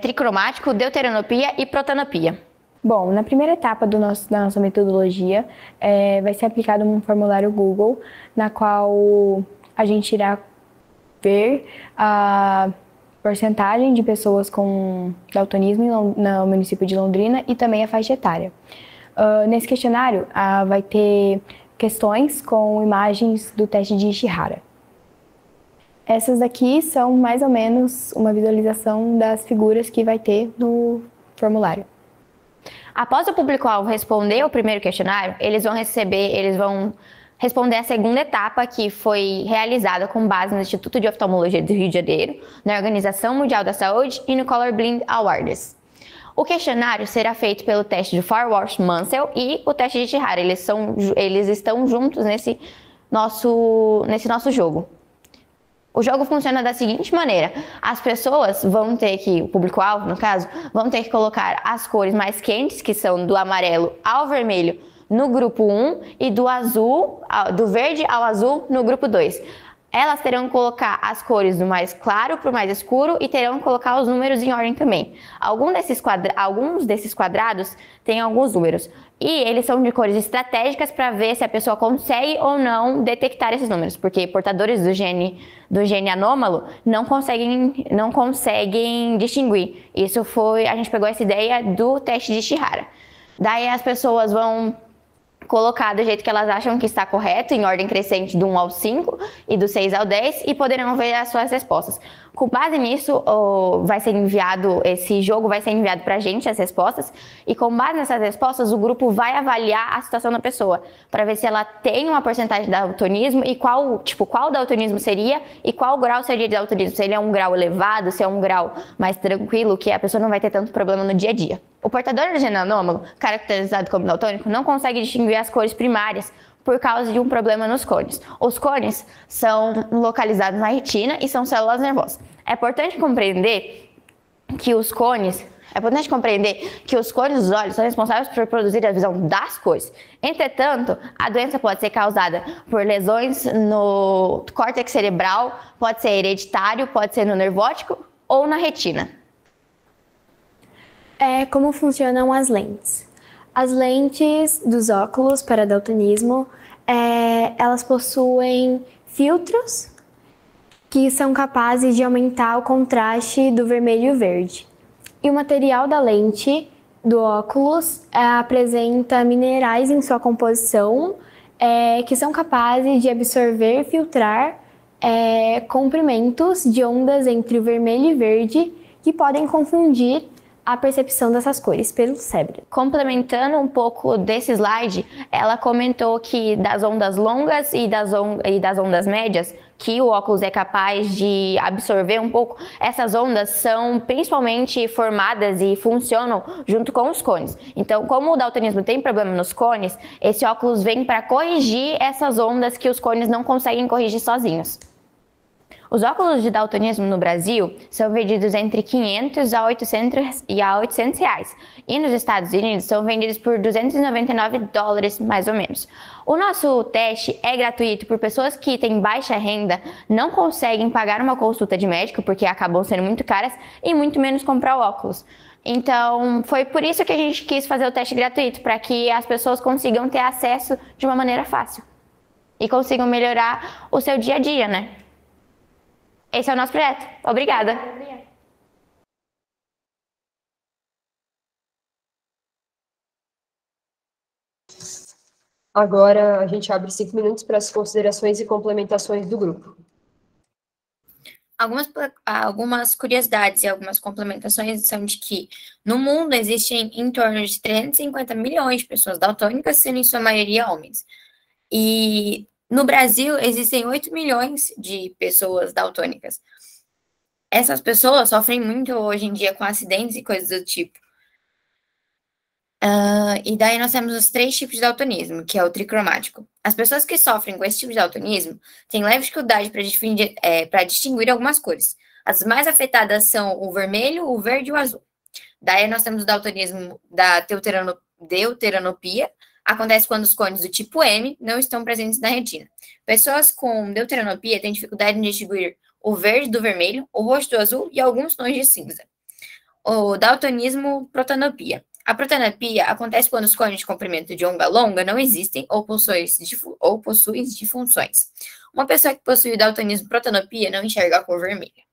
tricromático, deuteranopia e protanopia. Bom, na primeira etapa da nossa metodologia, vai ser aplicado um formulário Google, na qual a gente irá ver a porcentagem de pessoas com daltonismo no município de Londrina e também a faixa etária. Nesse questionário, vai ter questões com imagens do teste de Ishihara. Essas daqui são mais ou menos uma visualização das figuras que vai ter no formulário. Após o público-alvo responder o primeiro questionário, eles vão responder a segunda etapa, que foi realizada com base no Instituto de Oftalmologia do Rio de Janeiro, na Organização Mundial da Saúde e no Colorblind Awards. O questionário será feito pelo teste de Farwell-Munsell e o teste de Ishihara. Eles estão juntos nesse nosso jogo. O jogo funciona da seguinte maneira: as pessoas vão ter que, o público-alvo, no caso, vão ter que colocar as cores mais quentes, que são do amarelo ao vermelho, no grupo 1 e do verde ao azul no grupo 2. Elas terão que colocar as cores do mais claro para o mais escuro e terão que colocar os números em ordem também. Alguns desses quadrados têm alguns números. E eles são de cores estratégicas para ver se a pessoa consegue ou não detectar esses números, porque portadores do gene anômalo não conseguem distinguir. A gente pegou essa ideia do teste de Ishihara. Daí as pessoas vão colocar do jeito que elas acham que está correto, em ordem crescente do 1 ao 5 e do 6 ao 10, e poderão ver as suas respostas. Com base nisso, esse jogo vai ser enviado para a gente, as respostas, e com base nessas respostas, o grupo vai avaliar a situação da pessoa, para ver se ela tem uma porcentagem de daltonismo e qual daltonismo seria e qual grau seria de daltonismo. Se ele é um grau elevado, se é um grau mais tranquilo, que a pessoa não vai ter tanto problema no dia a dia. O portador do gene anômalo, caracterizado como daltônico, não consegue distinguir as cores primárias por causa de um problema nos cones. Os cones são localizados na retina e são células nervosas. É importante compreender que os cones dos olhos são responsáveis por produzir a visão das cores. Entretanto, a doença pode ser causada por lesões no córtex cerebral, pode ser hereditário, pode ser no nervo óptico ou na retina. Como funcionam as lentes? As lentes dos óculos para daltonismo, elas possuem filtros que são capazes de aumentar o contraste do vermelho e o verde. E o material da lente do óculos apresenta minerais em sua composição que são capazes de absorver e filtrar comprimentos de ondas entre o vermelho e verde que podem confundir a percepção dessas cores pelo cérebro. Complementando um pouco desse slide, ela comentou que das ondas longas e das ondas médias, que o óculos é capaz de absorver um pouco, essas ondas são principalmente formadas e funcionam junto com os cones. Então, como o daltonismo tem problema nos cones, esse óculos vem para corrigir essas ondas que os cones não conseguem corrigir sozinhos. Os óculos de daltonismo no Brasil são vendidos entre 500 a 800 reais. E nos Estados Unidos são vendidos por $299, mais ou menos. O nosso teste é gratuito por pessoas que têm baixa renda, não conseguem pagar uma consulta de médico, porque acabam sendo muito caras, e muito menos comprar o óculos. Então, foi por isso que a gente quis fazer o teste gratuito, para que as pessoas consigam ter acesso de uma maneira fácil. E consigam melhorar o seu dia a dia, né? Esse é o nosso projeto. Obrigada. Agora a gente abre 5 minutos para as considerações e complementações do grupo. Algumas curiosidades e algumas complementações são de que no mundo existem em torno de 350 milhões de pessoas daltônicas, sendo em sua maioria homens. E no Brasil existem 8 milhões de pessoas daltônicas. Essas pessoas sofrem muito hoje em dia com acidentes e coisas do tipo. E daí nós temos os 3 tipos de daltonismo, que é o tricromático. As pessoas que sofrem com esse tipo de daltonismo têm leve dificuldade para distinguir algumas cores. As mais afetadas são o vermelho, o verde e o azul. Daí nós temos o daltonismo da deuteranopia. Acontece quando os cones do tipo M não estão presentes na retina. Pessoas com deuteranopia têm dificuldade em distinguir o verde do vermelho, o roxo do azul e alguns tons de cinza. O daltonismo protanopia. A protanopia acontece quando os cones de comprimento de onda longa não existem ou possuem disfunções. Uma pessoa que possui daltonismo protanopia não enxerga a cor vermelha.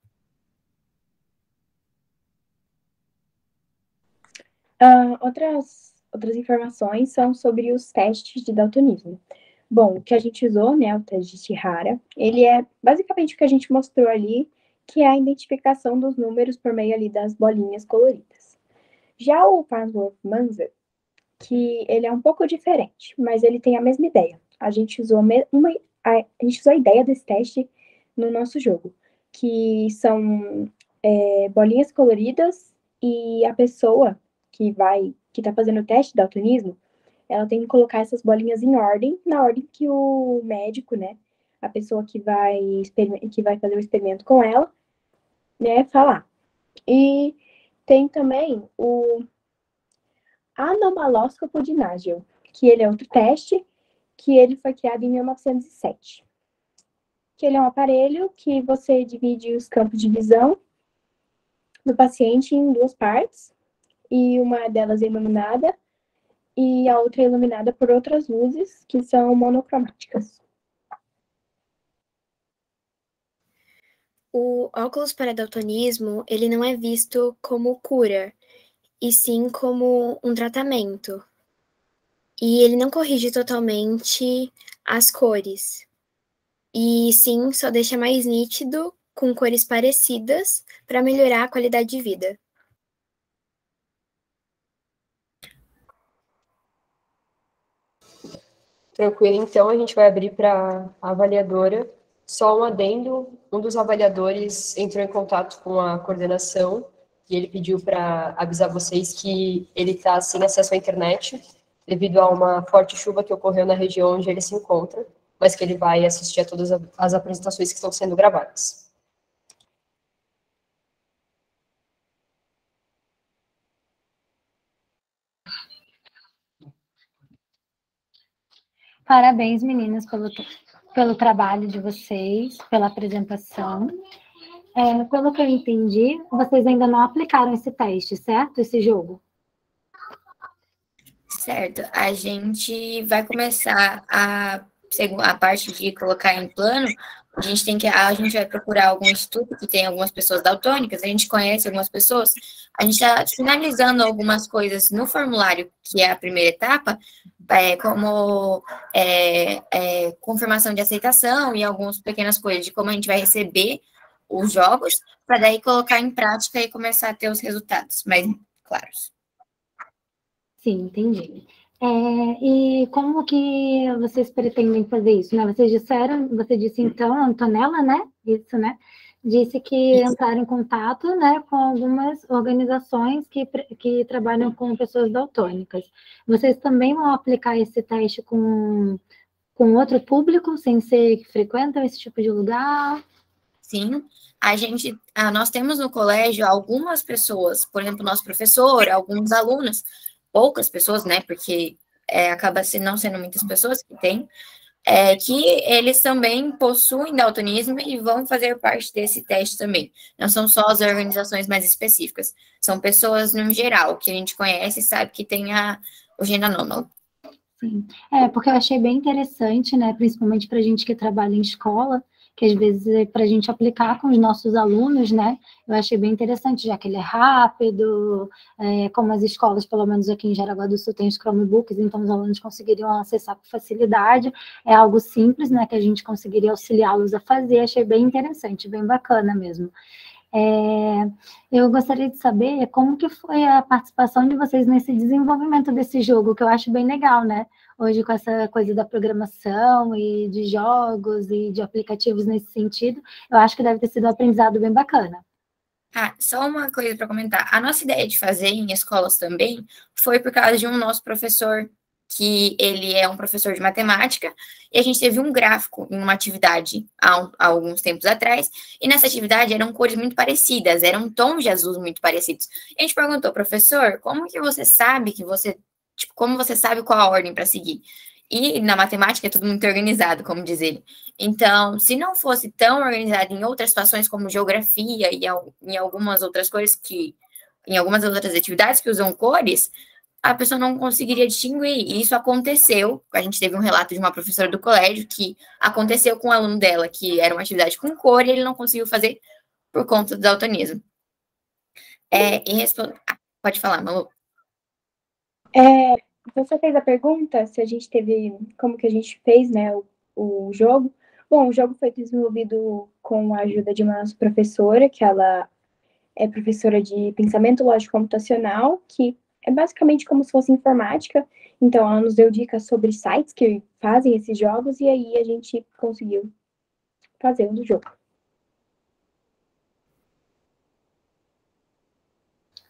Outras informações são sobre os testes de daltonismo. Bom, o que a gente usou, né, o teste de Chihara, ele é basicamente o que a gente mostrou ali, que é a identificação dos números por meio ali das bolinhas coloridas. Já o Farnsworth-Muenzer, que ele é um pouco diferente, mas ele tem a mesma ideia. A gente usou a ideia desse teste no nosso jogo, que são bolinhas coloridas e a pessoa que está fazendo o teste de daltonismo, ela tem que colocar essas bolinhas em ordem, na ordem que o médico, né, a pessoa que vai fazer o experimento com ela, né, falar. E tem também o anomalóscopo de Nagel, que ele é outro teste, que ele foi criado em 1907. Que ele é um aparelho que você divide os campos de visão do paciente em 2 partes, e uma delas é iluminada, e a outra é iluminada por outras luzes, que são monocromáticas. O óculos para daltonismo, ele não é visto como cura, e sim como um tratamento. E ele não corrige totalmente as cores. E sim, só deixa mais nítido, com cores parecidas, para melhorar a qualidade de vida. Tranquilo, então a gente vai abrir para a avaliadora. Só um adendo, um dos avaliadores entrou em contato com a coordenação e ele pediu para avisar vocês que ele está sem acesso à internet devido a uma forte chuva que ocorreu na região onde ele se encontra, mas que ele vai assistir a todas as apresentações que estão sendo gravadas. Parabéns, meninas, pelo trabalho de vocês, pela apresentação. Pelo que eu entendi, vocês ainda não aplicaram esse teste, certo? Esse jogo? Certo, a gente vai começar a parte de colocar em plano. A gente vai procurar algum instituto que tem algumas pessoas daltônicas, a gente conhece algumas pessoas, a gente está finalizando algumas coisas no formulário, que é a primeira etapa, como confirmação de aceitação e algumas pequenas coisas de como a gente vai receber os jogos, para daí colocar em prática e começar a ter os resultados mais claros. Sim, entendi. E como que vocês pretendem fazer isso, né? Você disse então, a Antonella, né? Isso, né? Disse que entraram em contato, né, com algumas organizações que trabalham com pessoas daltônicas. Vocês também vão aplicar esse teste com outro público, sem ser que frequentam esse tipo de lugar? Sim, nós temos no colégio algumas pessoas, por exemplo, nosso professor, alguns alunos, poucas pessoas, né, porque acaba não sendo muitas pessoas que tem, que eles também possuem daltonismo e vão fazer parte desse teste também. Não são só as organizações mais específicas, são pessoas no geral, que a gente conhece e sabe que tem o gênero anômalo. Sim, porque eu achei bem interessante, né, principalmente para a gente que trabalha em escola, que às vezes é para a gente aplicar com os nossos alunos, né, eu achei bem interessante, já que ele é rápido, como as escolas, pelo menos aqui em Jaraguá do Sul, tem os Chromebooks, então os alunos conseguiriam acessar com facilidade, é algo simples, né, que a gente conseguiria auxiliá-los a fazer, achei bem interessante, bem bacana mesmo. Eu gostaria de saber como que foi a participação de vocês nesse desenvolvimento desse jogo, que eu acho bem legal, né? Hoje, com essa coisa da programação e de jogos e de aplicativos nesse sentido, eu acho que deve ter sido um aprendizado bem bacana. Só uma coisa para comentar. A nossa ideia de fazer em escolas também foi por causa de um nosso professor, que ele é um professor de matemática, e a gente teve um gráfico em uma atividade há alguns tempos atrás, e nessa atividade eram cores muito parecidas, eram tons de azul muito parecidos. E a gente perguntou, professor, como que você sabe como você sabe qual a ordem para seguir? E na matemática é tudo muito organizado, como diz ele. Então, se não fosse tão organizado em outras situações como geografia e em algumas outras coisas em algumas outras atividades que usam cores, a pessoa não conseguiria distinguir. E isso aconteceu. A gente teve um relato de uma professora do colégio que aconteceu com um aluno dela, que era uma atividade com cor, e ele não conseguiu fazer por conta do daltonismo. Pode falar, Malu. Você fez a pergunta se a gente como que a gente fez, né, o jogo. Bom, o jogo foi desenvolvido com a ajuda de uma professora, que ela é professora de pensamento lógico computacional, que é basicamente como se fosse informática. Então, ela nos deu dicas sobre sites que fazem esses jogos, e aí a gente conseguiu fazer o jogo.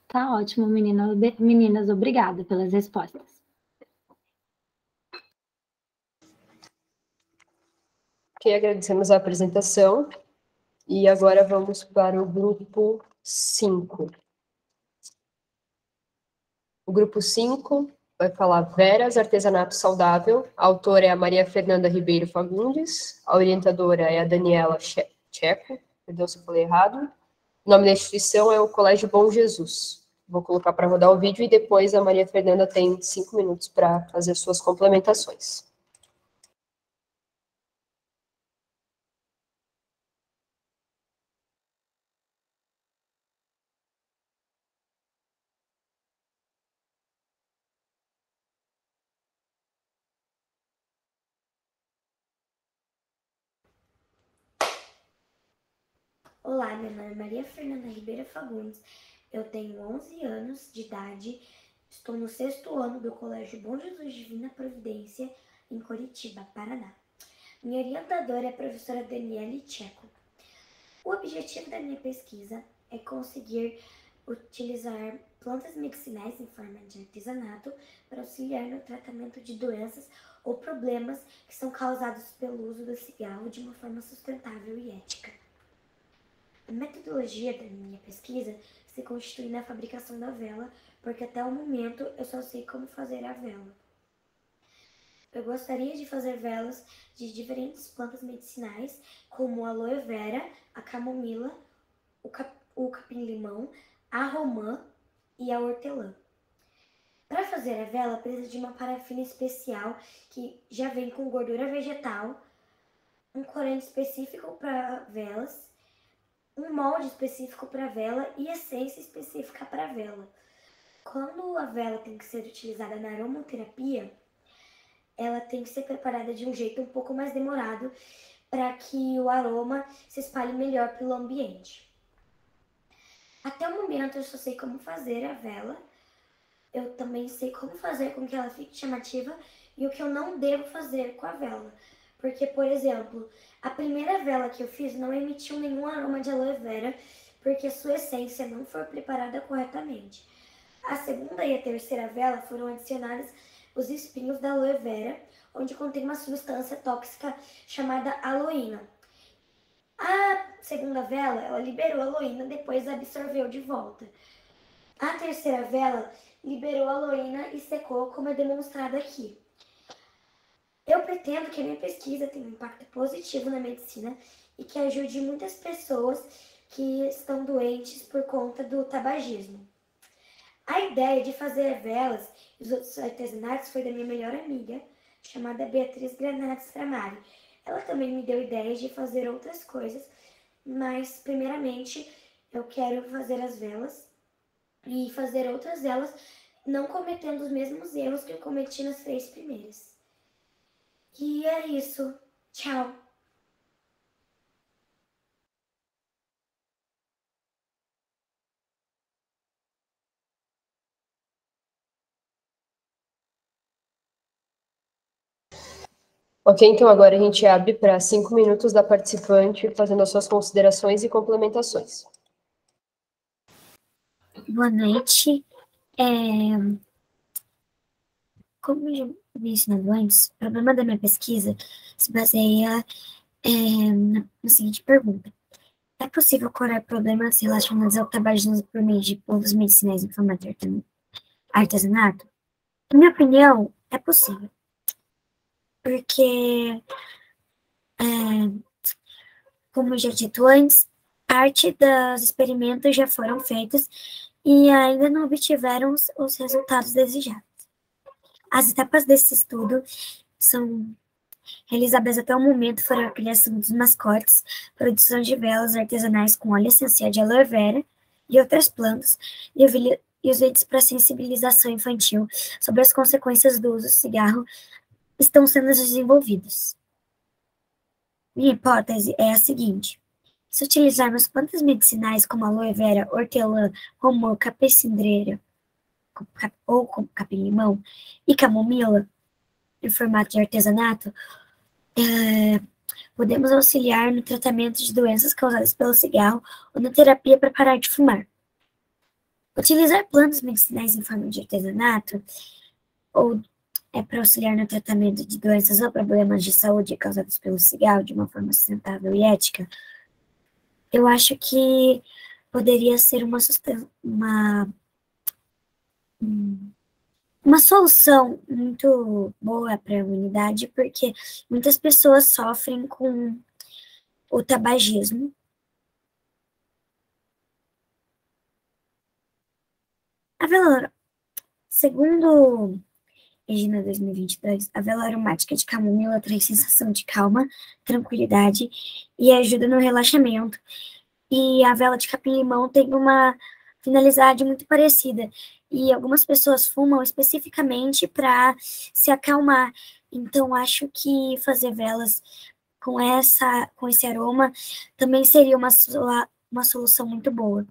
Tá ótimo, meninas, obrigada pelas respostas. Ok, agradecemos a apresentação. E agora vamos para o grupo 5. O grupo 5 vai falar Veras, Artesanato Saudável. A autora é a Maria Fernanda Ribeiro Fagundes. A orientadora é a Daniela Checo. Perdão se eu falei errado. O nome da instituição é o Colégio Bom Jesus. Vou colocar para rodar o vídeo e depois a Maria Fernanda tem 5 minutos para fazer suas complementações. Olá, meu nome é Maria Fernanda Ribeiro Fagundes, eu tenho 11 anos de idade, estou no 6º ano do Colégio Bom Jesus Divina Providência, em Curitiba, Paraná. Minha orientadora é a professora Daniela Checo. O objetivo da minha pesquisa é conseguir utilizar plantas medicinais em forma de artesanato para auxiliar no tratamento de doenças ou problemas que são causados pelo uso do cigarro de uma forma sustentável e ética. A metodologia da minha pesquisa se constitui na fabricação da vela, porque até o momento eu só sei como fazer a vela. Eu gostaria de fazer velas de diferentes plantas medicinais, como a aloe vera, a camomila, o capim-limão, a romã e a hortelã. Para fazer a vela, precisa de uma parafina especial que já vem com gordura vegetal, um corante específico para velas, um molde específico para vela e essência específica para vela. Quando a vela tem que ser utilizada na aromaterapia, ela tem que ser preparada de um jeito um pouco mais demorado para que o aroma se espalhe melhor pelo ambiente. Até o momento eu só sei como fazer a vela. Eu também sei como fazer com que ela fique chamativa e o que eu não devo fazer com a vela. Porque, por exemplo, a primeira vela que eu fiz não emitiu nenhum aroma de aloe vera, porque sua essência não foi preparada corretamente. A segunda e a terceira vela foram adicionadas os espinhos da aloe vera, onde contém uma substância tóxica chamada aloína. A segunda vela, ela liberou a aloína, depois absorveu de volta. A terceira vela liberou a aloína e secou, como é demonstrado aqui. Eu pretendo que a minha pesquisa tenha um impacto positivo na medicina e que ajude muitas pessoas que estão doentes por conta do tabagismo. A ideia de fazer velas e os outros artesanatos foi da minha melhor amiga, chamada Beatriz Granades Tramari. Ela também me deu ideias de fazer outras coisas, mas primeiramente eu quero fazer as velas e fazer outras velas, não cometendo os mesmos erros que eu cometi nas 3 primeiras. E é isso. Tchau. Ok, então agora a gente abre para 5 minutos da participante fazendo as suas considerações e complementações. Boa noite. Como eu já mencionado antes, o problema da minha pesquisa se baseia na seguinte pergunta. É possível curar problemas relacionados ao tabagismo por meio de povos medicinais em formato de artesanato? Na minha opinião, é possível. Porque, como eu já dito antes, parte dos experimentos já foram feitos e ainda não obtiveram os resultados desejados. As etapas desse estudo são realizadas até o momento foram a criação dos mascotes, produção de velas artesanais com óleo essencial de aloe vera e outras plantas, e os vídeos para sensibilização infantil sobre as consequências do uso do cigarro estão sendo desenvolvidos. Minha hipótese é a seguinte: se utilizarmos plantas medicinais como aloe vera, hortelã, romã, capim-cidreira ou capim-limão e camomila, em formato de artesanato, podemos auxiliar no tratamento de doenças causadas pelo cigarro ou na terapia para parar de fumar. Utilizar plantas medicinais em forma de artesanato ou para auxiliar no tratamento de doenças ou problemas de saúde causados pelo cigarro de uma forma sustentável e ética, eu acho que poderia ser uma solução muito boa para a humanidade, porque muitas pessoas sofrem com o tabagismo. A vela, segundo Regina 2022, a vela aromática de camomila traz sensação de calma, tranquilidade e ajuda no relaxamento. E a vela de capim-limão tem uma finalidade muito parecida. E algumas pessoas fumam especificamente para se acalmar. Então, acho que fazer velas com esse aroma também seria uma solução muito boa.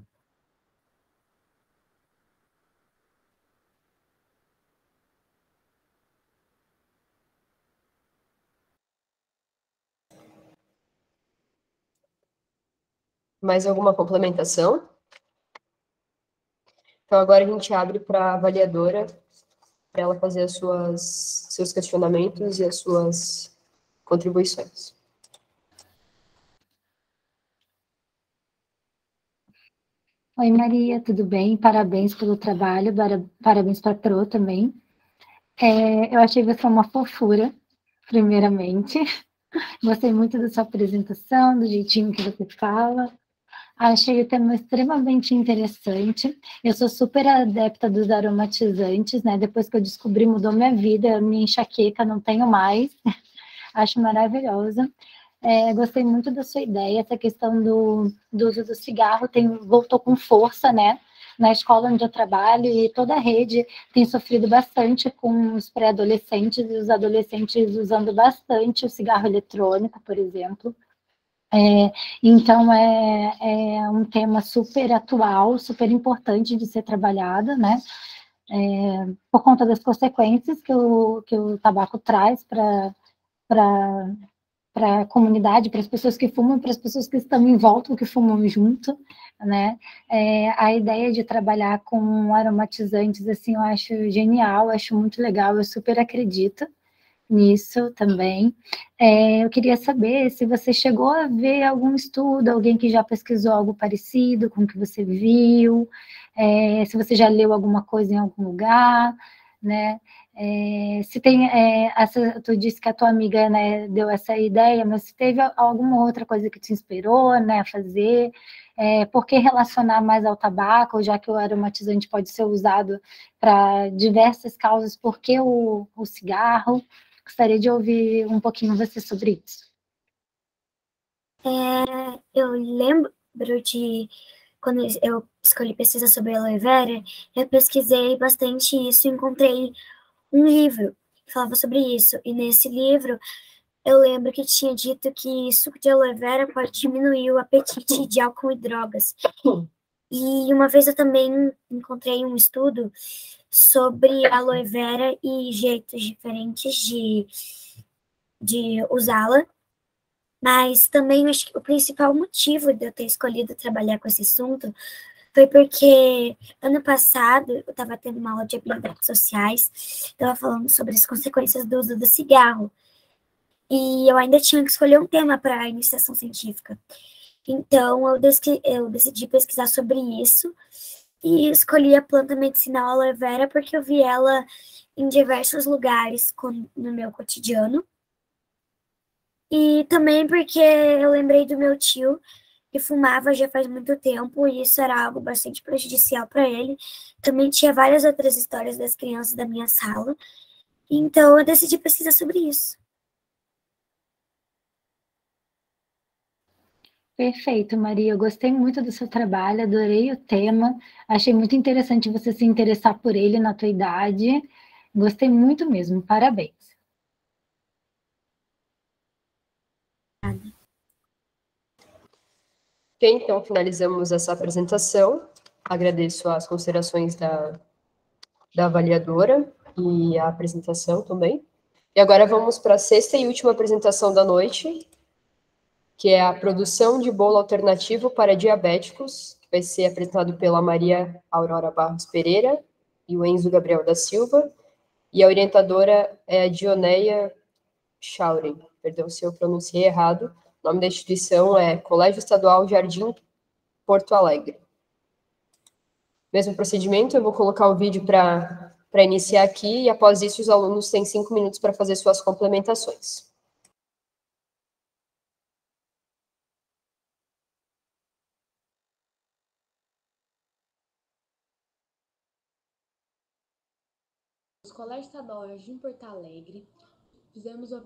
Mais alguma complementação? Então, agora a gente abre para a avaliadora, para ela fazer seus questionamentos e as suas contribuições. Oi, Maria, tudo bem? Parabéns pelo trabalho, parabéns para a Pro também. Eu achei você uma fofura, primeiramente. Gostei muito da sua apresentação, do jeitinho que você fala. Achei o tema extremamente interessante. Eu sou super adepta dos aromatizantes, né? Depois que eu descobri, mudou minha vida. Minha enxaqueca não tenho mais. Acho maravilhosa. Gostei muito da sua ideia. Essa questão do uso do cigarro voltou com força, né? Na escola onde eu trabalho, e toda a rede tem sofrido bastante com os pré-adolescentes e os adolescentes usando bastante o cigarro eletrônico, por exemplo. Então, é um tema super atual, super importante de ser trabalhado, né? Por conta das consequências que o tabaco traz para a comunidade, para as pessoas que fumam, para as pessoas que estão em volta, que fumam junto, né? A ideia de trabalhar com aromatizantes, assim, eu acho genial, acho muito legal, eu super acredito nisso também. Eu queria saber se você chegou a ver algum estudo, alguém que já pesquisou algo parecido com o que você viu, se você já leu alguma coisa em algum lugar, né? Se tem, tu disse que a tua amiga, né, deu essa ideia, mas se teve alguma outra coisa que te inspirou, né, a fazer, por que relacionar mais ao tabaco, já que o aromatizante pode ser usado para diversas causas, por que o cigarro? Gostaria de ouvir um pouquinho você sobre isso. Eu lembro de quando eu escolhi pesquisa sobre aloe vera, eu pesquisei bastante isso e encontrei um livro que falava sobre isso. E nesse livro, eu lembro que tinha dito que suco de aloe vera pode diminuir o apetite de álcool e drogas. E uma vez eu também encontrei um estudo sobre aloe vera e jeitos diferentes de usá-la. Mas também acho que o principal motivo de eu ter escolhido trabalhar com esse assunto foi porque ano passado eu estava tendo uma aula de habilidades sociais, estava falando sobre as consequências do uso do cigarro. E eu ainda tinha que escolher um tema para a iniciação científica. Então eu decidi pesquisar sobre isso e escolhi a planta medicinal aloe vera porque eu vi ela em diversos lugares no meu cotidiano. E também porque eu lembrei do meu tio, que fumava já faz muito tempo, e isso era algo bastante prejudicial para ele. Também tinha várias outras histórias das crianças da minha sala. Então eu decidi pesquisar sobre isso. Perfeito, Maria. Eu gostei muito do seu trabalho, adorei o tema. Achei muito interessante você se interessar por ele na tua idade. Gostei muito mesmo. Parabéns. Então, finalizamos essa apresentação. Agradeço as considerações da avaliadora e a apresentação também. E agora vamos para a sexta e última apresentação da noite, que é a produção de bolo alternativo para diabéticos, que vai ser apresentado pela Maria Aurora Barros Pereira e o Enzo Gabriel da Silva, e a orientadora é a Dioneia Schauren. Perdão se eu pronunciei errado. O nome da instituição é Colégio Estadual Jardim Porto Alegre. Mesmo procedimento, eu vou colocar o vídeo para iniciar aqui, e após isso os alunos têm 5 minutos para fazer suas complementações. Colégio Estadual Jardim Porto Alegre, fizemos o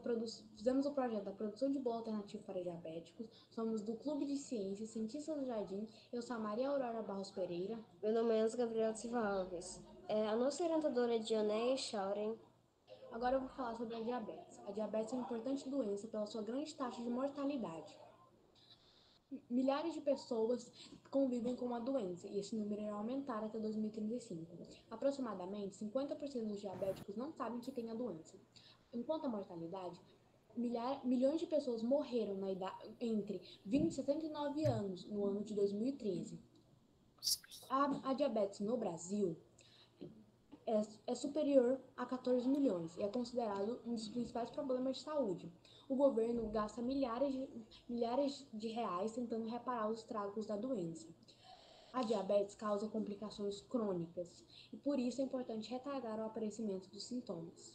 projeto da produção de bolo alternativo para diabéticos. Somos do Clube de Ciências, Cientistas do Jardim. Eu sou a Maria Aurora Barros Pereira. Meu nome é Enzo Gabriel Silva Alves. A nossa orientadora é Dioneia Schauren. Agora eu vou falar sobre a diabetes. A diabetes é uma importante doença pela sua grande taxa de mortalidade. Milhares de pessoas convivem com a doença e esse número irá aumentar até 2035. Aproximadamente 50% dos diabéticos não sabem que têm a doença. Enquanto a mortalidade, milhões de pessoas morreram na idade entre 20 e 79 anos no ano de 2013. A diabetes no Brasil é superior a 14 milhões e é considerado um dos principais problemas de saúde. O governo gasta milhares de reais tentando reparar os estragos da doença. A diabetes causa complicações crônicas e por isso é importante retardar o aparecimento dos sintomas.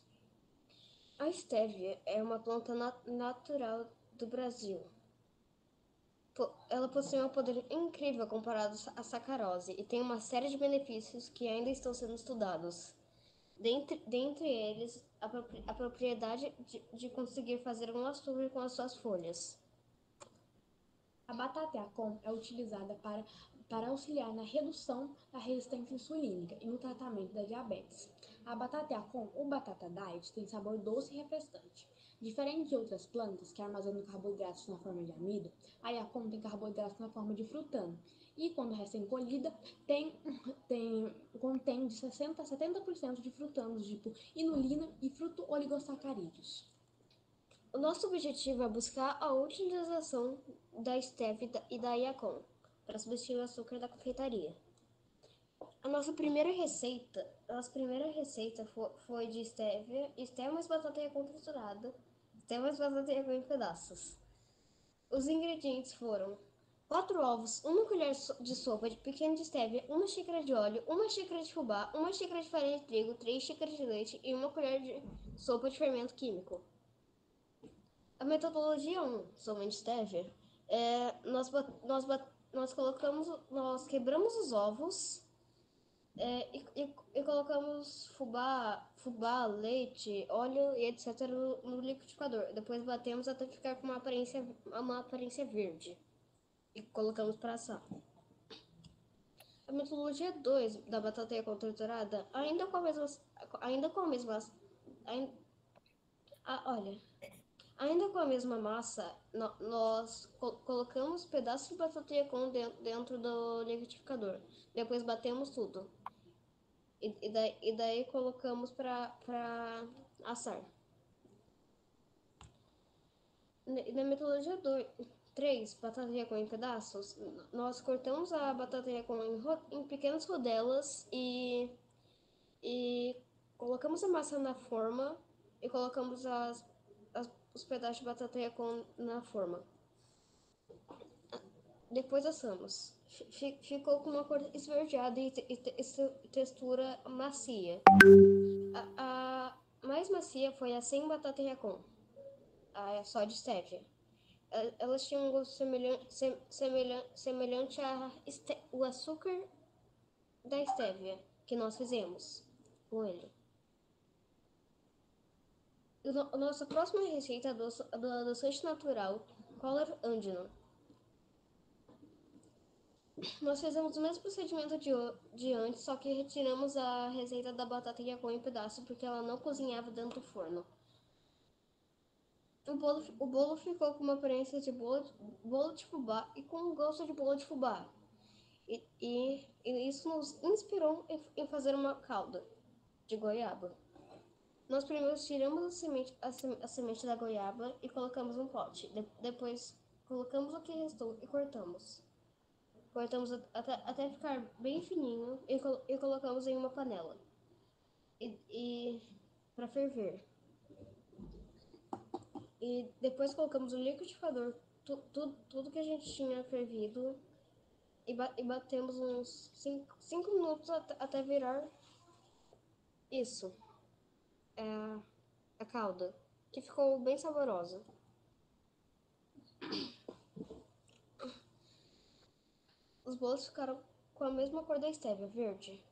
A estévia é uma planta natural do Brasil. ela possui um poder incrível comparado à sacarose e tem uma série de benefícios que ainda estão sendo estudados. Dentre eles, a propriedade de conseguir fazer um açúcar com as suas folhas. A batata Yacon é utilizada para auxiliar na redução da resistência insulínica e no tratamento da diabetes. A batata Yacon, ou batata diet, tem sabor doce e refrescante. Diferente de outras plantas que armazenam carboidratos na forma de amido, a Yacon tem carboidratos na forma de frutano e, quando recém-colhida, contém de 60% a 70% de frutanos tipo inulina e fruto-oligosacarídeos. O nosso objetivo é buscar a utilização da stevia e da Yacon para substituir o açúcar da confeitaria. A nossa primeira receita foi de stevia mais batata Yacon triturada, stevia mais batata Yacon em pedaços. Os ingredientes foram 4 ovos, 1 colher de sopa de pequeno de stevia, 1 xícara de óleo, 1 xícara de fubá, 1 xícara de farinha de trigo, 3 xícaras de leite e 1 colher de sopa de fermento químico. A metodologia 1, somente stevia, nós quebramos os ovos e colocamos fubá, leite, óleo e etc. no liquidificador. Depois batemos até ficar com uma aparência verde e colocamos para assar. A metodologia 2 da batata Yacon triturada, ainda com a mesma massa, nós colocamos pedaços de batata Yacon dentro do liquidificador. Depois batemos tudo. E daí colocamos para assar. Na metodologia 3, batata Yacon em pedaços, nós cortamos a batata Yacon em pequenas rodelas e colocamos a massa na forma e colocamos os pedaços de batata Yacon na forma. Depois assamos. Ficou com uma cor esverdeada e textura macia. A mais macia foi a sem batata Yacon, só de stevia. Elas tinham um gosto semelhante ao açúcar da stevia que nós fizemos com ele. A nossa próxima receita é do adoçante natural Color Andino. Nós fizemos o mesmo procedimento de antes, só que retiramos a receita da batata Yacon em pedaço porque ela não cozinhava dentro do forno. O bolo ficou com uma aparência de bolo de fubá e com um gosto de bolo de fubá. E isso nos inspirou em fazer uma calda de goiaba. Nós primeiro tiramos a semente da goiaba e colocamos no pote. Depois colocamos o que restou e cortamos. Cortamos até ficar bem fininho e colocamos em uma panela para ferver. E depois colocamos no liquidificador tudo que a gente tinha fervido e batemos uns 5 minutos até virar isso. A calda, que ficou bem saborosa. Os bolos ficaram com a mesma cor da stevia, verde.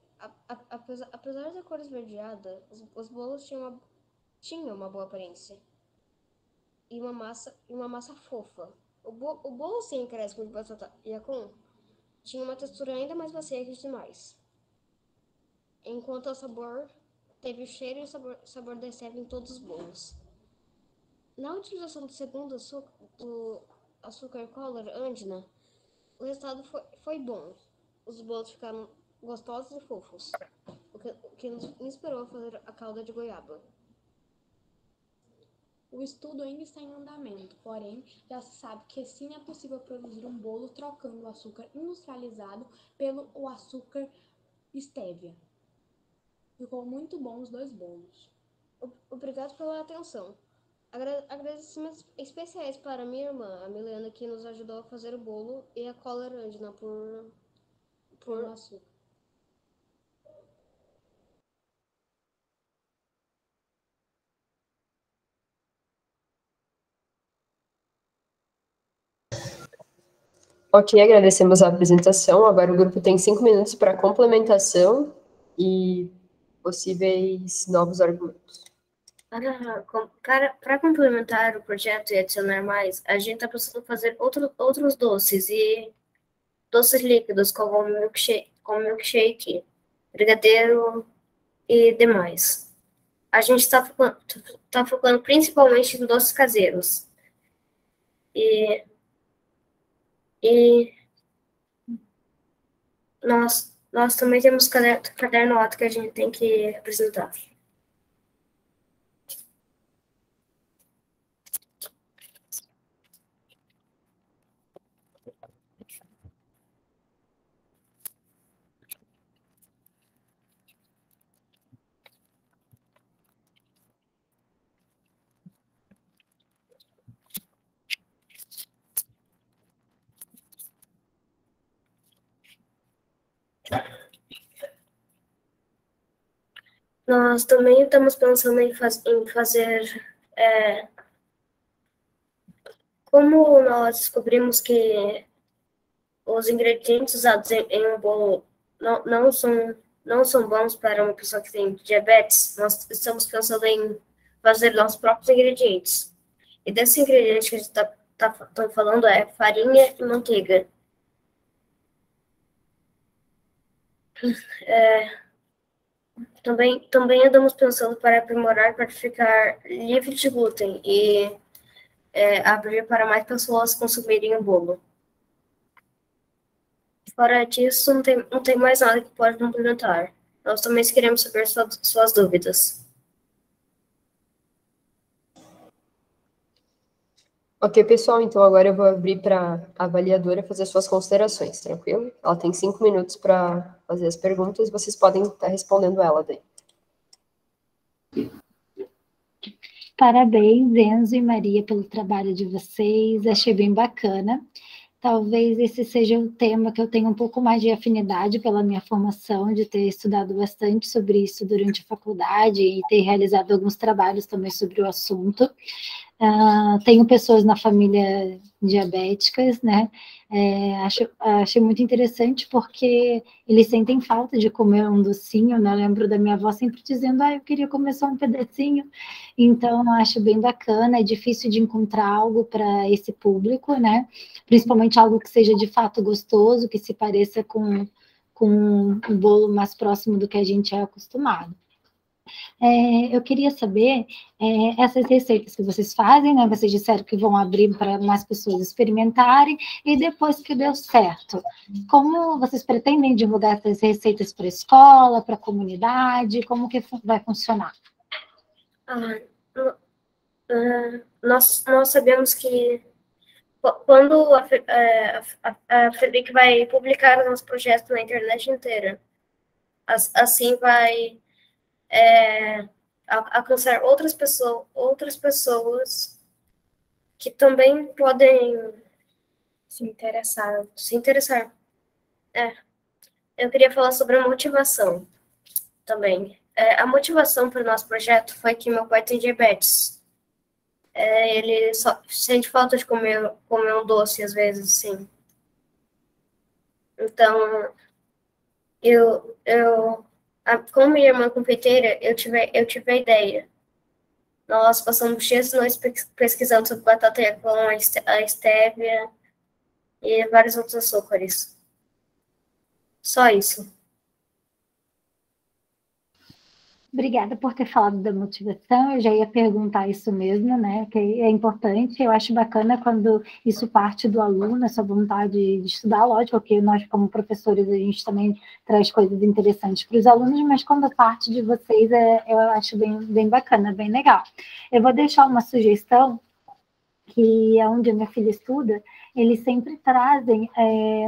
Apesar da cor esverdeada, os bolos tinham uma boa aparência. E uma massa fofa. O bolo sem crespo de batata Yacon tinha uma textura ainda mais macia que os demais. Enquanto o sabor teve o cheiro e o sabor da stevia em todos os bolos. Na utilização do segundo açúcar Color Andina, o resultado foi bom. Os bolos ficaram gostosos e fofos, o que nos inspirou a fazer a calda de goiaba. O estudo ainda está em andamento, porém, já se sabe que sim é possível produzir um bolo trocando o açúcar industrializado pelo açúcar stevia. Ficou muito bom os 2 bolos. Obrigado pela atenção. Agradecimentos especiais para minha irmã, a Milena, que nos ajudou a fazer o bolo, e a Color Andina por açúcar. Ok, agradecemos a apresentação. Agora o grupo tem 5 minutos para complementação e possíveis novos argumentos. Para complementar o projeto e adicionar mais, a gente está pensando em fazer outros doces e doces líquidos, como milkshake, brigadeiro e demais. A gente está focando principalmente em doces caseiros. E nós também temos caderno alto que a gente tem que apresentar. Nós também estamos pensando em fazer, como nós descobrimos que os ingredientes usados em um bolo não são bons para uma pessoa que tem diabetes, nós estamos pensando em fazer nossos próprios ingredientes. E desses ingredientes que a gente está falando é farinha e manteiga. Também andamos pensando para aprimorar para ficar livre de glúten e abrir para mais pessoas consumirem o bolo. Fora disso, não tem mais nada que pode complementar. Nós também queremos saber suas dúvidas. Ok, pessoal, então agora eu vou abrir para a avaliadora fazer suas considerações, tranquilo? Ela tem 5 minutos para fazer as perguntas, vocês podem estar respondendo ela daí. Parabéns, Enzo e Maria, pelo trabalho de vocês, achei bem bacana. Talvez esse seja um tema que eu tenho um pouco mais de afinidade pela minha formação, de ter estudado bastante sobre isso durante a faculdade e ter realizado alguns trabalhos também sobre o assunto. Tenho pessoas na família diabéticas, né? Achei muito interessante porque eles sentem falta de comer um docinho, né? Eu lembro da minha avó sempre dizendo, eu queria comer só um pedacinho. Então, acho bem bacana, é difícil de encontrar algo para esse público, né? Principalmente algo que seja de fato gostoso, que se pareça com um bolo mais próximo do que a gente é acostumado. Eu queria saber essas receitas que vocês fazem, né? Vocês disseram que vão abrir para mais pessoas experimentarem, e depois que deu certo, como vocês pretendem divulgar essas receitas para a escola, para a comunidade? Como que vai funcionar? Nós sabemos que quando a FEBRIC vai publicar o nosso projeto na internet inteira, assim vai alcançar outras pessoas que também podem se interessar. Eu queria falar sobre a motivação também. A motivação para o nosso projeto foi que meu pai tem diabetes. Ele só sente falta de comer um doce às vezes, sim. Então, como minha irmã confeiteira, eu tive a ideia. Nós passamos dias e noites pesquisando sobre batata com a estévia e vários outros açúcares. Só isso. Obrigada por ter falado da motivação, eu já ia perguntar isso mesmo, né, que é importante, eu acho bacana quando isso parte do aluno, essa vontade de estudar, lógico, porque nós como professores, a gente também traz coisas interessantes para os alunos, mas quando parte de vocês, eu acho bem bacana, bem legal. Eu vou deixar uma sugestão, que é onde a minha filha estuda, eles sempre trazem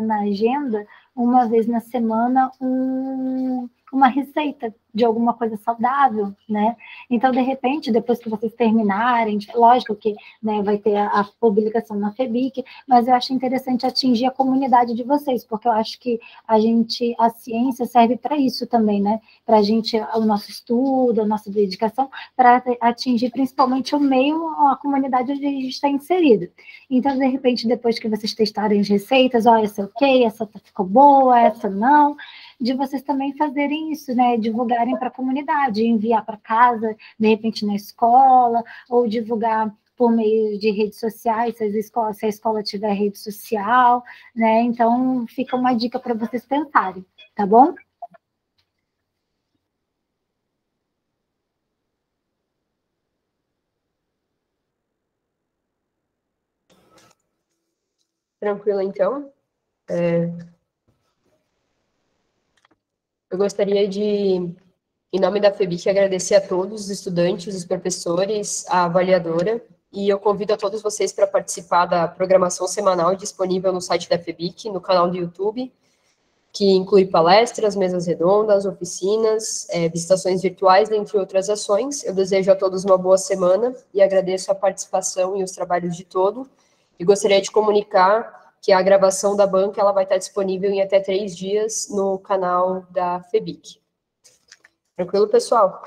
na agenda, uma vez na semana, um uma receita de alguma coisa saudável, né? Então, de repente, depois que vocês terminarem, lógico que, né, vai ter a publicação na FEBIC, mas eu acho interessante atingir a comunidade de vocês, porque eu acho que a ciência serve para isso também, né? Para a gente, o nosso estudo, a nossa dedicação, para atingir principalmente o meio, a comunidade onde a gente está inserido. Então, de repente, depois que vocês testarem as receitas, ó, essa é ok, essa ficou boa, essa não, de vocês também fazerem isso, né? Divulgarem para a comunidade, enviar para casa, de repente na escola, ou divulgar por meio de redes sociais, se a escola tiver rede social, né? Então, fica uma dica para vocês pensarem, tá bom? Tranquilo, então. Eu gostaria de, em nome da FEBIC, agradecer a todos os estudantes, os professores, a avaliadora, e eu convido a todos vocês para participar da programação semanal disponível no site da FEBIC, no canal do YouTube, que inclui palestras, mesas redondas, oficinas, visitações virtuais, dentre outras ações. Eu desejo a todos uma boa semana e agradeço a participação e os trabalhos de todos. E gostaria de comunicar que a gravação da banca ela vai estar disponível em até 3 dias no canal da FEBIC. Tranquilo, pessoal?